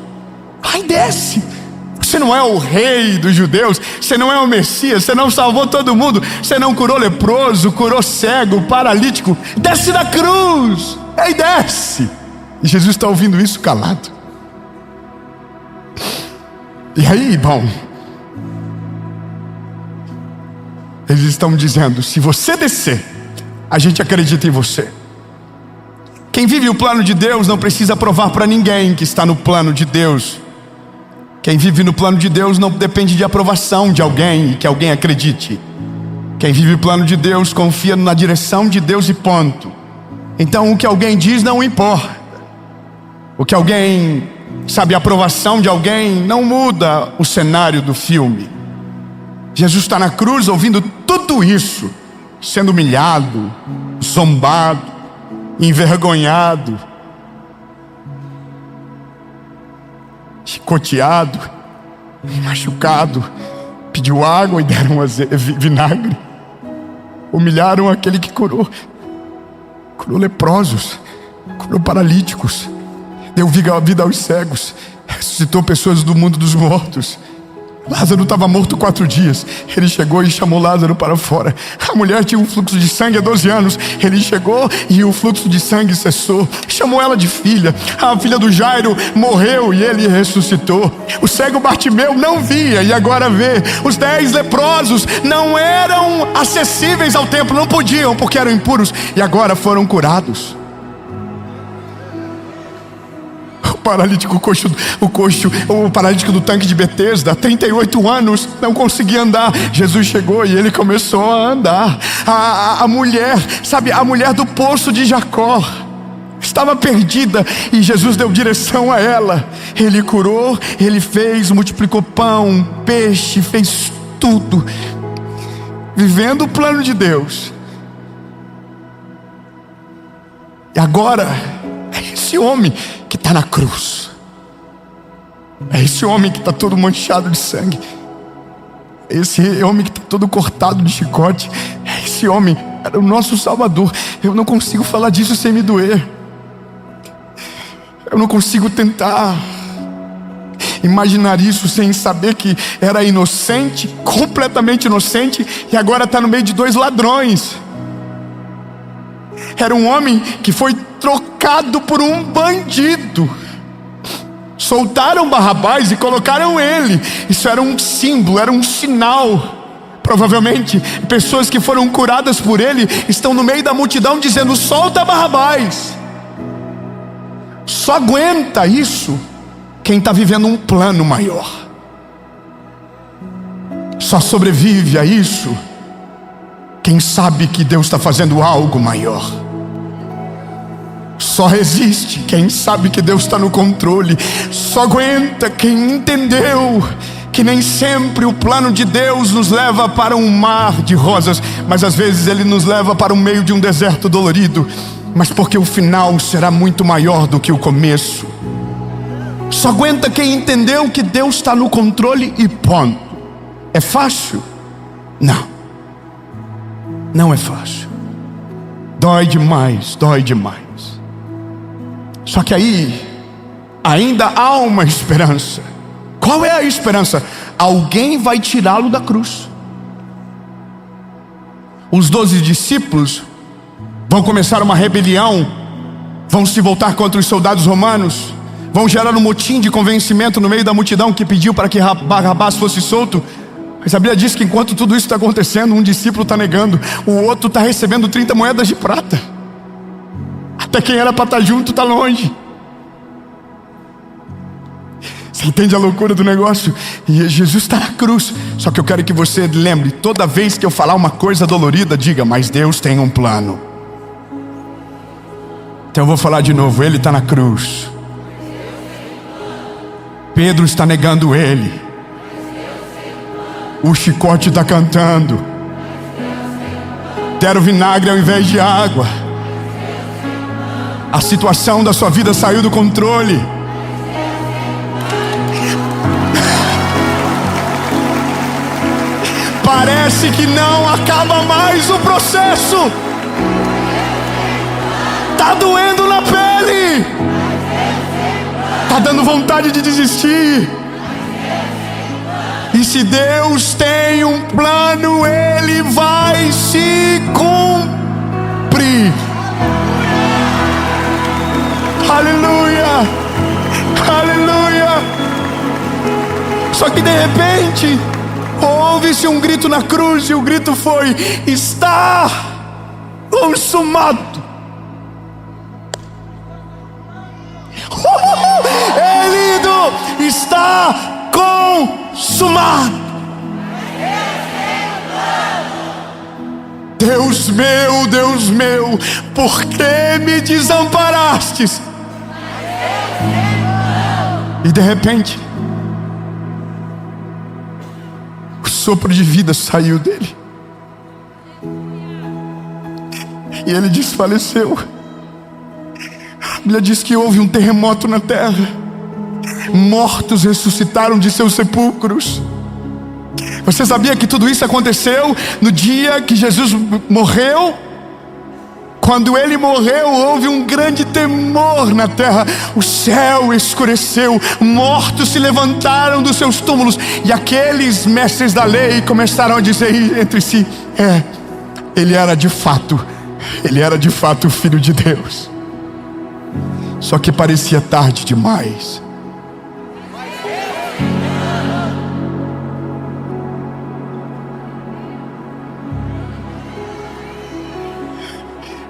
Vai, desce. Você não é o rei dos judeus, você não é o Messias, você não salvou todo mundo, você não curou leproso, curou cego, paralítico. Desce da cruz. Ei, desce. E Jesus está ouvindo isso calado. E aí, bom, eles estão dizendo: se você descer, a gente acredita em você. Quem vive o plano de Deus não precisa provar para ninguém que está no plano de Deus. Quem vive no plano de Deus não depende de aprovação de alguém e que alguém acredite. Quem vive o plano de Deus confia na direção de Deus e ponto. Então o que alguém diz não importa. O que alguém, sabe, a aprovação de alguém não muda o cenário do filme. Jesus está na cruz ouvindo tudo isso, sendo humilhado, zombado, envergonhado, chicoteado, machucado. Pediu água e deram vinagre. Humilharam aquele que curou leprosos, curou paralíticos, deu vida aos cegos, ressuscitou pessoas do mundo dos mortos. Lázaro estava morto 4 dias. Ele chegou e chamou Lázaro para fora. A mulher tinha um fluxo de sangue há 12 anos. Ele chegou e o fluxo de sangue cessou. Chamou ela de filha. A filha do Jairo morreu e ele ressuscitou. O cego Bartimeu não via e agora vê. Os 10 leprosos não eram acessíveis ao templo, não podiam porque eram impuros e agora foram curados. O paralítico do tanque de Betesda, 38 anos, não conseguia andar. Jesus chegou e ele começou a andar. A mulher, sabe, a mulher do poço de Jacó, estava perdida e Jesus deu direção a ela. Ele curou, ele fez, multiplicou pão, peixe, fez tudo, vivendo o plano de Deus. E agora, esse homem que está na cruz, é esse homem que está todo manchado de sangue, é esse homem que está todo cortado de chicote, é esse homem, era o nosso Salvador. Eu não consigo falar disso sem me doer. Eu não consigo tentar imaginar isso sem saber que era inocente, completamente inocente, e agora está no meio de 2 ladrões. Era um homem que foi trocado por um bandido. Soltaram Barrabás e colocaram ele. Isso era um símbolo, era um sinal. Provavelmente pessoas que foram curadas por ele estão no meio da multidão dizendo: solta Barrabás. Só aguenta isso quem está vivendo um plano maior. Só sobrevive a isso quem sabe que Deus está fazendo algo maior. Só resiste quem sabe que Deus está no controle. Só aguenta quem entendeu que nem sempre o plano de Deus nos leva para um mar de rosas, mas às vezes Ele nos leva para o meio de um deserto dolorido, mas porque o final será muito maior do que o começo. Só aguenta quem entendeu que Deus está no controle e ponto. É fácil? Não. Não é fácil. Dói demais, dói demais. Só que aí ainda há uma esperança. Qual é a esperança? Alguém vai tirá-lo da cruz. Os 12 discípulos vão começar uma rebelião, vão se voltar contra os soldados romanos, vão gerar um motim de convencimento no meio da multidão que pediu para que Barrabás fosse solto. Mas a Bíblia diz que enquanto tudo isso está acontecendo, um discípulo está negando, o outro está recebendo 30 moedas de prata. Até quem era para estar junto está longe. Você entende a loucura do negócio? E Jesus está na cruz. Só que eu quero que você lembre, toda vez que eu falar uma coisa dolorida, diga: mas Deus tem um plano. Então eu vou falar de novo, Ele está na cruz. Pedro está negando Ele. O chicote está cantando. Deram vinagre ao invés de água. A situação da sua vida saiu do controle. Parece que não acaba mais o processo. Tá doendo na pele. Tá dando vontade de desistir. E se Deus tem um plano, Ele vai se cumprir. Aleluia, aleluia. Só que de repente ouve-se um grito na cruz, e o grito foi: está consumado. É lindo, está consumado. Deus meu, por que me desamparastes? E de repente o sopro de vida saiu dele e ele desfaleceu. A Bíblia diz que houve um terremoto na terra, mortos ressuscitaram de seus sepulcros. Você sabia que tudo isso aconteceu no dia que Jesus morreu? Quando ele morreu, houve um grande temor na terra. O céu escureceu, mortos se levantaram dos seus túmulos, e aqueles mestres da lei começaram a dizer entre si: ele era de fato o Filho de Deus. Só que parecia tarde demais.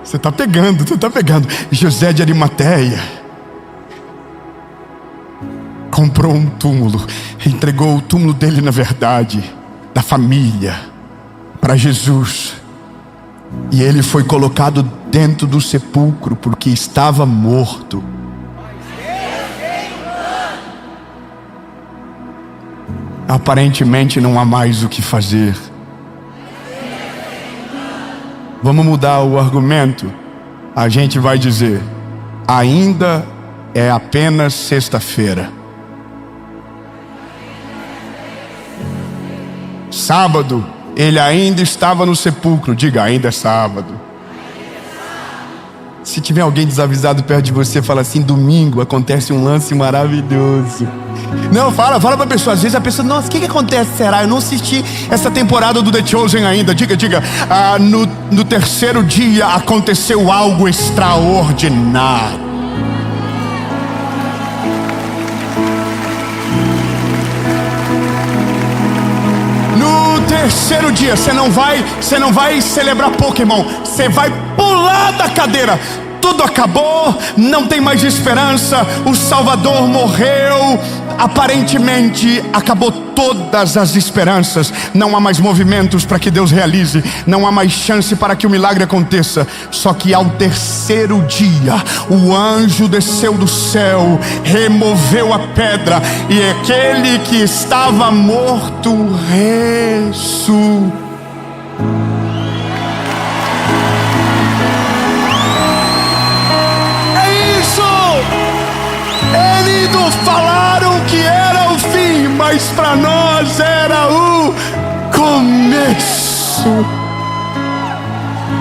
Você está pegando. José de Arimateia comprou um túmulo, entregou o túmulo dele, na verdade, da família, para Jesus. E ele foi colocado dentro do sepulcro porque estava morto. Aparentemente não há mais o que fazer. Vamos mudar o argumento. A gente vai dizer: ainda é apenas sexta-feira. Sábado, ele ainda estava no sepulcro. Diga: ainda é sábado. Se tiver alguém desavisado perto de você, fala assim: domingo acontece um lance maravilhoso. Não, fala pra pessoa. Às vezes a pessoa: nossa, o que acontece, será? Eu não assisti essa temporada do The Chosen ainda. Diga, no terceiro dia aconteceu algo extraordinário. No terceiro dia, você não vai celebrar Pokémon, você vai pular da cadeira. Tudo acabou, não tem mais esperança, o Salvador morreu. Aparentemente acabou todas as esperanças. Não há mais movimentos para que Deus realize, não há mais chance para que o milagre aconteça. Só que ao terceiro dia, o anjo desceu do céu, removeu a pedra, e aquele que estava morto ressuscitou. Eles não falaram que era o fim, mas para nós era o começo.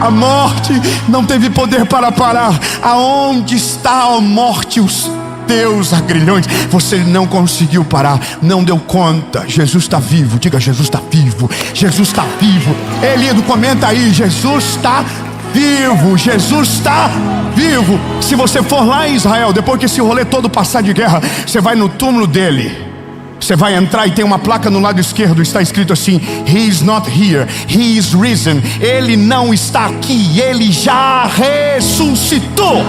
A morte não teve poder para parar. Aonde está a morte, os teus agrilhões? Você não conseguiu parar, não deu conta. Jesus está vivo. Diga: Jesus está vivo. Jesus está vivo. Elido, comenta aí: Jesus está vivo. Jesus está vivo. Se você for lá em Israel, depois que esse rolê todo passar de guerra, você vai no túmulo dele. Você vai entrar e tem uma placa no lado esquerdo, está escrito assim: He is not here, He is risen. Ele não está aqui, ele já ressuscitou.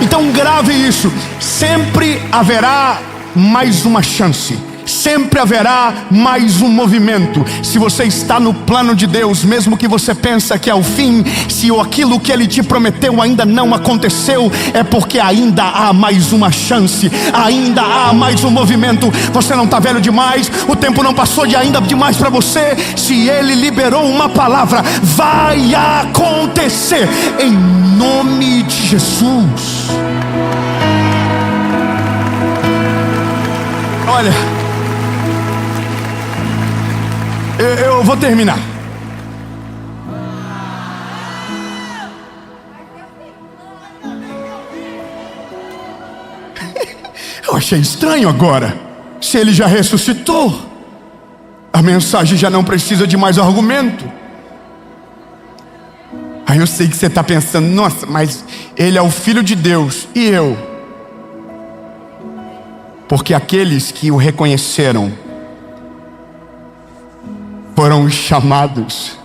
Então grave isso. Sempre haverá mais uma chance. Sempre haverá mais um movimento. Se você está no plano de Deus, mesmo que você pensa que é o fim, se aquilo que Ele te prometeu ainda não aconteceu, é porque ainda há mais uma chance, ainda há mais um movimento. Você não está velho demais, o tempo não passou de ainda demais para você. Se Ele liberou uma palavra, vai acontecer em nome de Jesus. Olha, eu vou terminar. Eu achei estranho agora. Se ele já ressuscitou, a mensagem já não precisa de mais argumento. Aí eu sei que você está pensando: nossa, mas ele é o Filho de Deus, e eu? Porque aqueles que o reconheceram foram chamados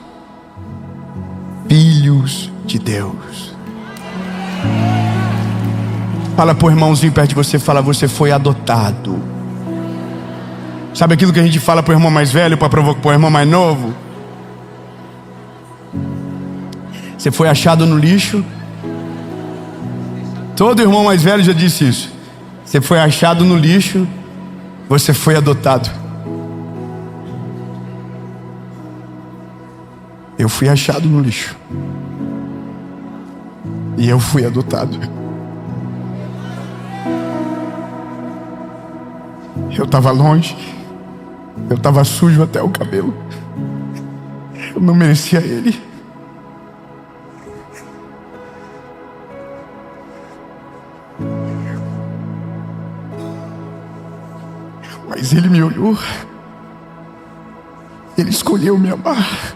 filhos de Deus. Fala pro irmãozinho perto de você, fala: você foi adotado. Sabe aquilo que a gente fala pro irmão mais velho para provocar pro irmão mais novo? Você foi achado no lixo. Todo irmão mais velho já disse isso. Você foi achado no lixo, você foi adotado. Eu fui achado no lixo e eu fui adotado. Eu estava longe, eu estava sujo até o cabelo, eu não merecia ele, Mas Ele me olhou. Ele escolheu me amar.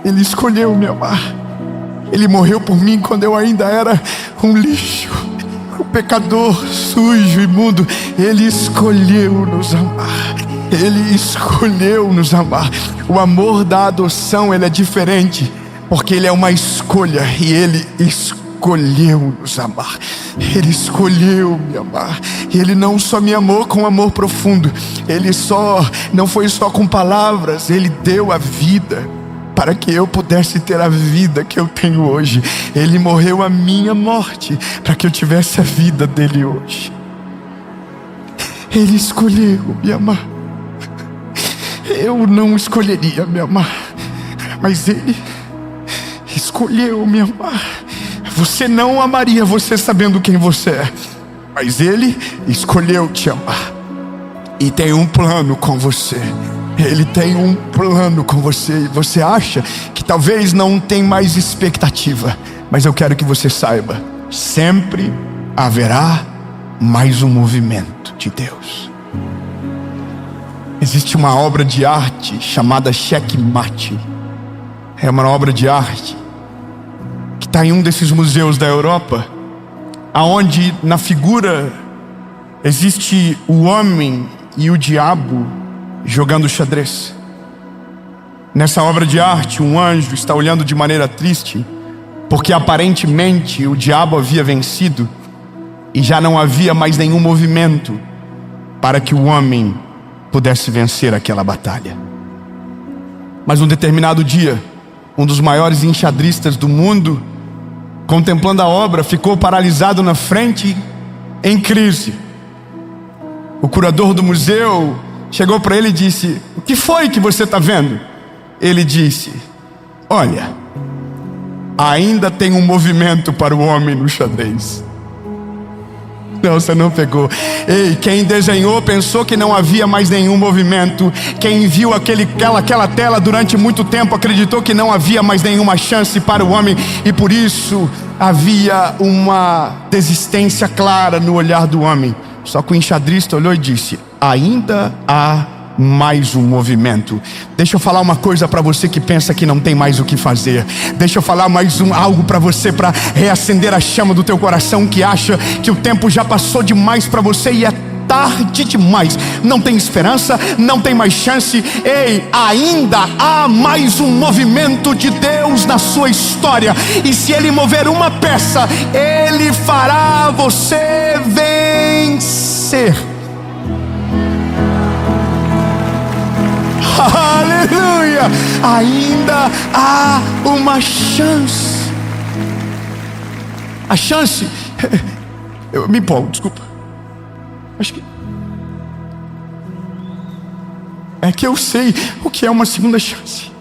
Ele escolheu me amar. Ele morreu por mim quando eu ainda era um lixo, um pecador, sujo, imundo. Ele escolheu nos amar. Ele escolheu nos amar. O amor da adoção, ele é diferente, porque ele é uma escolha, e Ele escolheu nos amar. Ele escolheu me amar. Ele não só me amou com amor profundo, Ele não foi só com palavras, Ele deu a vida para que eu pudesse ter a vida que eu tenho hoje. Ele morreu a minha morte para que eu tivesse a vida dele hoje. Ele escolheu me amar. Eu não escolheria me amar, mas Ele escolheu me amar. Você não amaria você sabendo quem você é, mas Ele escolheu te amar. E tem um plano com você. Ele tem um plano com você. E você acha que talvez não tem mais expectativa, mas eu quero que você saiba: sempre haverá mais um movimento de Deus. Existe uma obra de arte chamada Checkmate. É uma obra de arte que está em um desses museus da Europa, aonde na figura existe o homem e o diabo jogando xadrez. Nessa obra de arte, um anjo está olhando de maneira triste, porque aparentemente o diabo havia vencido e já não havia mais nenhum movimento para que o homem pudesse vencer aquela batalha. Mas um determinado dia, um dos maiores enxadristas do mundo, contemplando a obra, ficou paralisado na frente, em crise. O curador do museu chegou para ele e disse: o que foi que você está vendo? Ele disse: olha, ainda tem um movimento para o homem no xadrez. Não, você não pegou. Ei, quem desenhou pensou que não havia mais nenhum movimento. Quem viu aquela tela durante muito tempo acreditou que não havia mais nenhuma chance para o homem, e por isso havia uma desistência clara no olhar do homem. Só que o enxadrista olhou e disse: ainda há mais um movimento. Deixa eu falar uma coisa para você que pensa que não tem mais o que fazer. Deixa eu falar algo para você, para reacender a chama do teu coração, que acha que o tempo já passou demais para você e é tarde demais. Não tem esperança, não tem mais chance. Ei, ainda há mais um movimento de Deus na sua história, e se Ele mover uma peça, Ele fará você vencer. Aleluia! Ainda há uma chance. A chance. Eu me empolgo, desculpa. Acho que é que eu sei o que é uma segunda chance.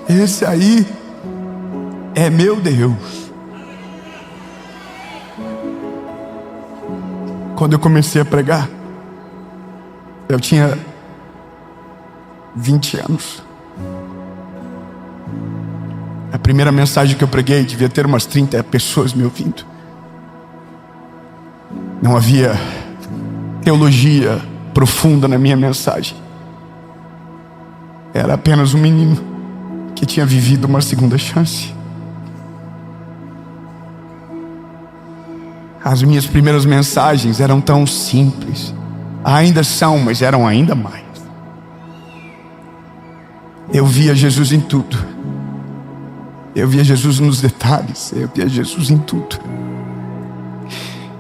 Esse aí é meu Deus. Quando eu comecei a pregar, eu tinha 20 anos. A primeira mensagem que eu preguei devia ter umas 30 pessoas me ouvindo. Não havia teologia profunda na minha mensagem. Era apenas um menino que tinha vivido uma segunda chance. As minhas primeiras mensagens eram tão simples. Ainda são, mas eram ainda mais. Eu via Jesus em tudo. Eu via Jesus nos detalhes. Eu via Jesus em tudo.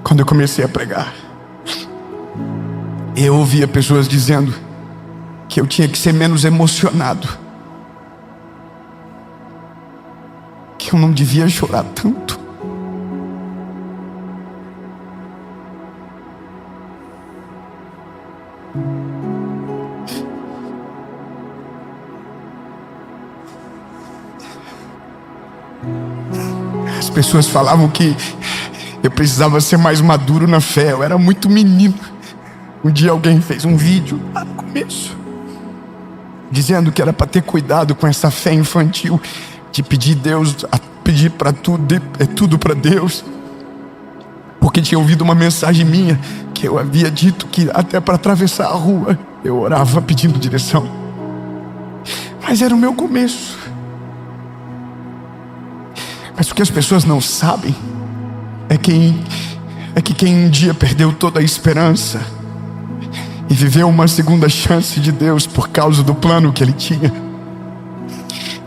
Quando eu comecei a pregar, eu ouvia pessoas dizendo que eu tinha que ser menos emocionado, que eu não devia chorar tanto. As pessoas falavam que eu precisava ser mais maduro na fé. Eu era muito menino. Um dia alguém fez um vídeo lá no começo, dizendo que era para ter cuidado com essa fé infantil de pedir pedir para tudo, tudo para Deus, porque tinha ouvido uma mensagem minha que eu havia dito que até para atravessar a rua eu orava pedindo direção. Mas era o meu começo. Mas o que as pessoas não sabem é que quem um dia perdeu toda a esperança e viveu uma segunda chance de Deus por causa do plano que Ele tinha,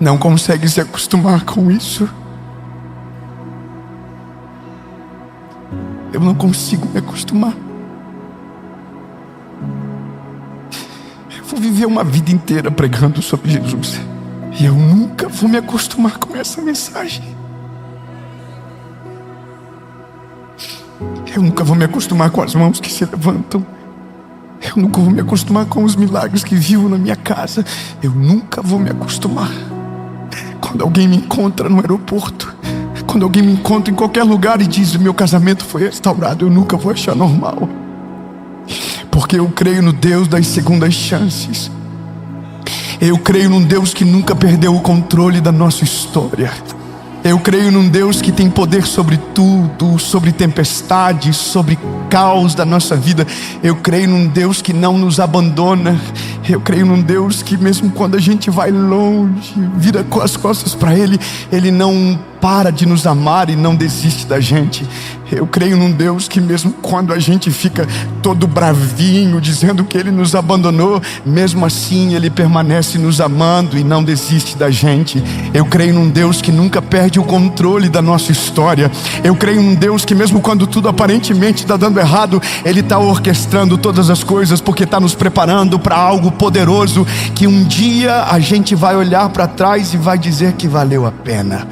não consegue se acostumar com isso. Eu não consigo me acostumar. Eu vou viver uma vida inteira pregando sobre Jesus e eu nunca vou me acostumar com essa mensagem. Eu nunca vou me acostumar com as mãos que se levantam. Eu nunca vou me acostumar com os milagres que vivo na minha casa. Eu nunca vou me acostumar. Quando alguém me encontra no aeroporto, quando alguém me encontra em qualquer lugar e diz: meu casamento foi restaurado, eu nunca vou achar normal. Porque eu creio no Deus das segundas chances. Eu creio num Deus que nunca perdeu o controle da nossa história. Eu creio num Deus que tem poder sobre tudo, sobre tempestades, sobre caos da nossa vida. Eu creio num Deus que não nos abandona. Eu creio num Deus que mesmo quando a gente vai longe, vira as costas para Ele, Ele não para de nos amar e não desiste da gente. Eu creio num Deus que mesmo quando a gente fica todo bravinho, dizendo que Ele nos abandonou, mesmo assim Ele permanece nos amando e não desiste da gente. Eu creio num Deus que nunca perde o controle da nossa história. Eu creio num Deus que mesmo quando tudo aparentemente está dando errado, Ele está orquestrando todas as coisas, porque está nos preparando para algo poderoso, que um dia a gente vai olhar para trás e vai dizer que valeu a pena.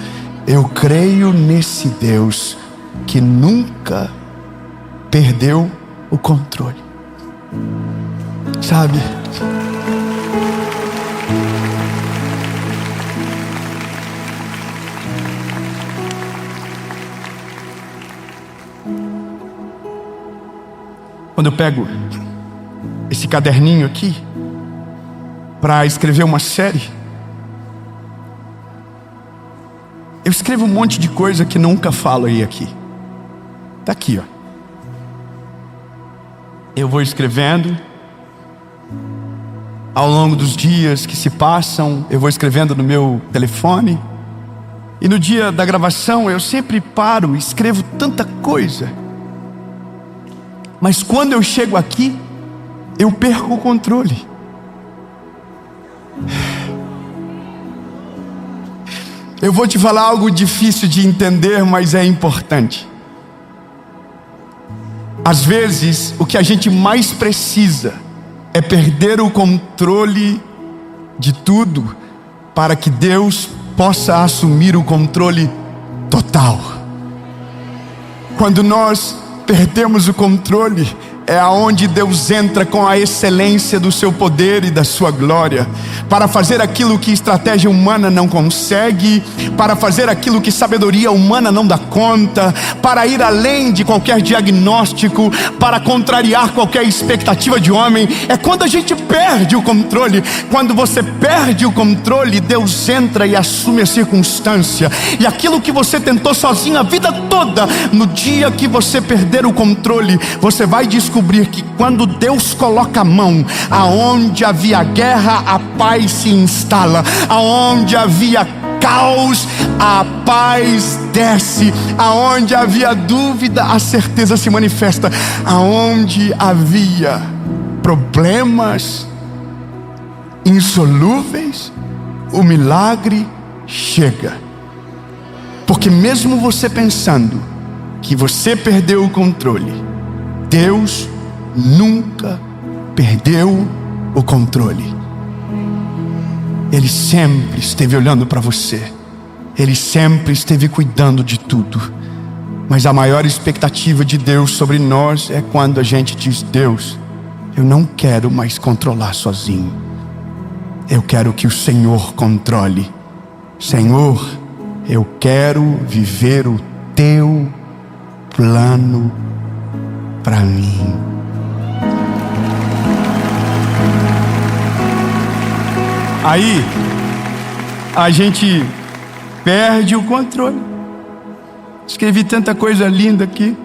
Eu creio nesse Deus que nunca perdeu o controle. Sabe? Quando eu pego esse caderninho aqui para escrever uma série, eu escrevo um monte de coisa que nunca falo aí aqui. Tá aqui, ó. Eu vou escrevendo. Ao longo dos dias que se passam, eu vou escrevendo no meu telefone. E no dia da gravação, eu sempre paro e escrevo tanta coisa. Mas quando eu chego aqui, eu perco o controle. Eu vou te falar algo difícil de entender, mas é importante. Às vezes, o que a gente mais precisa é perder o controle de tudo para que Deus possa assumir o controle total. Quando nós perdemos o controle, é aonde Deus entra com a excelência do seu poder e da sua glória, para fazer aquilo que estratégia humana não consegue, para fazer aquilo que sabedoria humana não dá conta, para ir além de qualquer diagnóstico, para contrariar qualquer expectativa de homem. É quando a gente perde o controle. Quando você perde o controle, Deus entra e assume a circunstância. E aquilo que você tentou sozinho a vida toda, no dia que você perder o controle, você vai descobrir que quando Deus coloca a mão, aonde havia guerra, a paz se instala. Aonde havia caos, a paz desce. Aonde havia dúvida, a certeza se manifesta. Aonde havia problemas insolúveis, o milagre chega. Porque mesmo você pensando que você perdeu o controle, Deus nunca perdeu o controle. Ele sempre esteve olhando para você. Ele sempre esteve cuidando de tudo. Mas a maior expectativa de Deus sobre nós é quando a gente diz: Deus, eu não quero mais controlar sozinho. Eu quero que o Senhor controle. Senhor, eu quero viver o teu plano para mim. Aí a gente perde o controle. Escrevi tanta coisa linda aqui.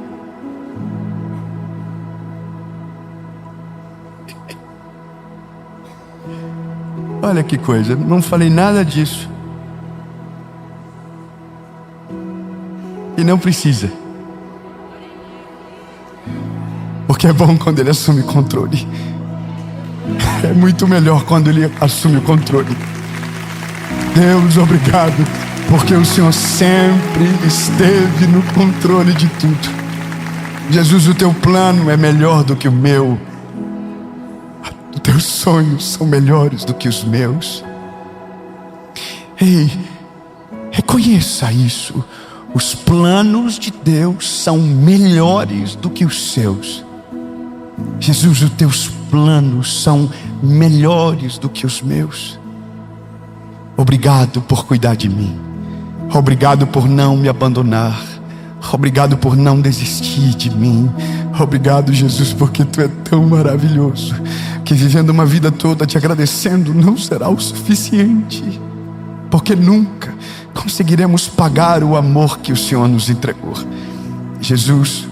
Olha que coisa, não falei nada disso. E não precisa. Porque é bom quando ele assume controle. É muito melhor quando ele assume o controle. Deus, obrigado, porque o Senhor sempre esteve no controle de tudo. Jesus, o teu plano é melhor do que o meu. Os teus sonhos são melhores do que os meus. Ei, reconheça isso. Os planos de Deus são melhores do que os seus. Jesus, os teus planos são melhores do que os meus. Obrigado por cuidar de mim. Obrigado por não me abandonar. Obrigado por não desistir de mim. Obrigado, Jesus, porque Tu é tão maravilhoso que vivendo uma vida toda te agradecendo não será o suficiente, porque nunca conseguiremos pagar o amor que o Senhor nos entregou. Jesus,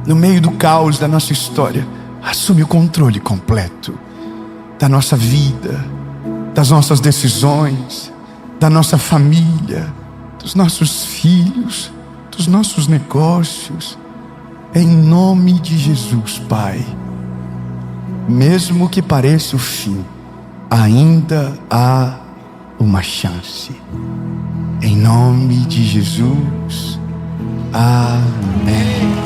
no meio do caos da nossa história, assume o controle completo da nossa vida, das nossas decisões, da nossa família, dos nossos filhos, dos nossos negócios. Em nome de Jesus, Pai. Mesmo que pareça o fim, ainda há uma chance. Em nome de Jesus. Amém.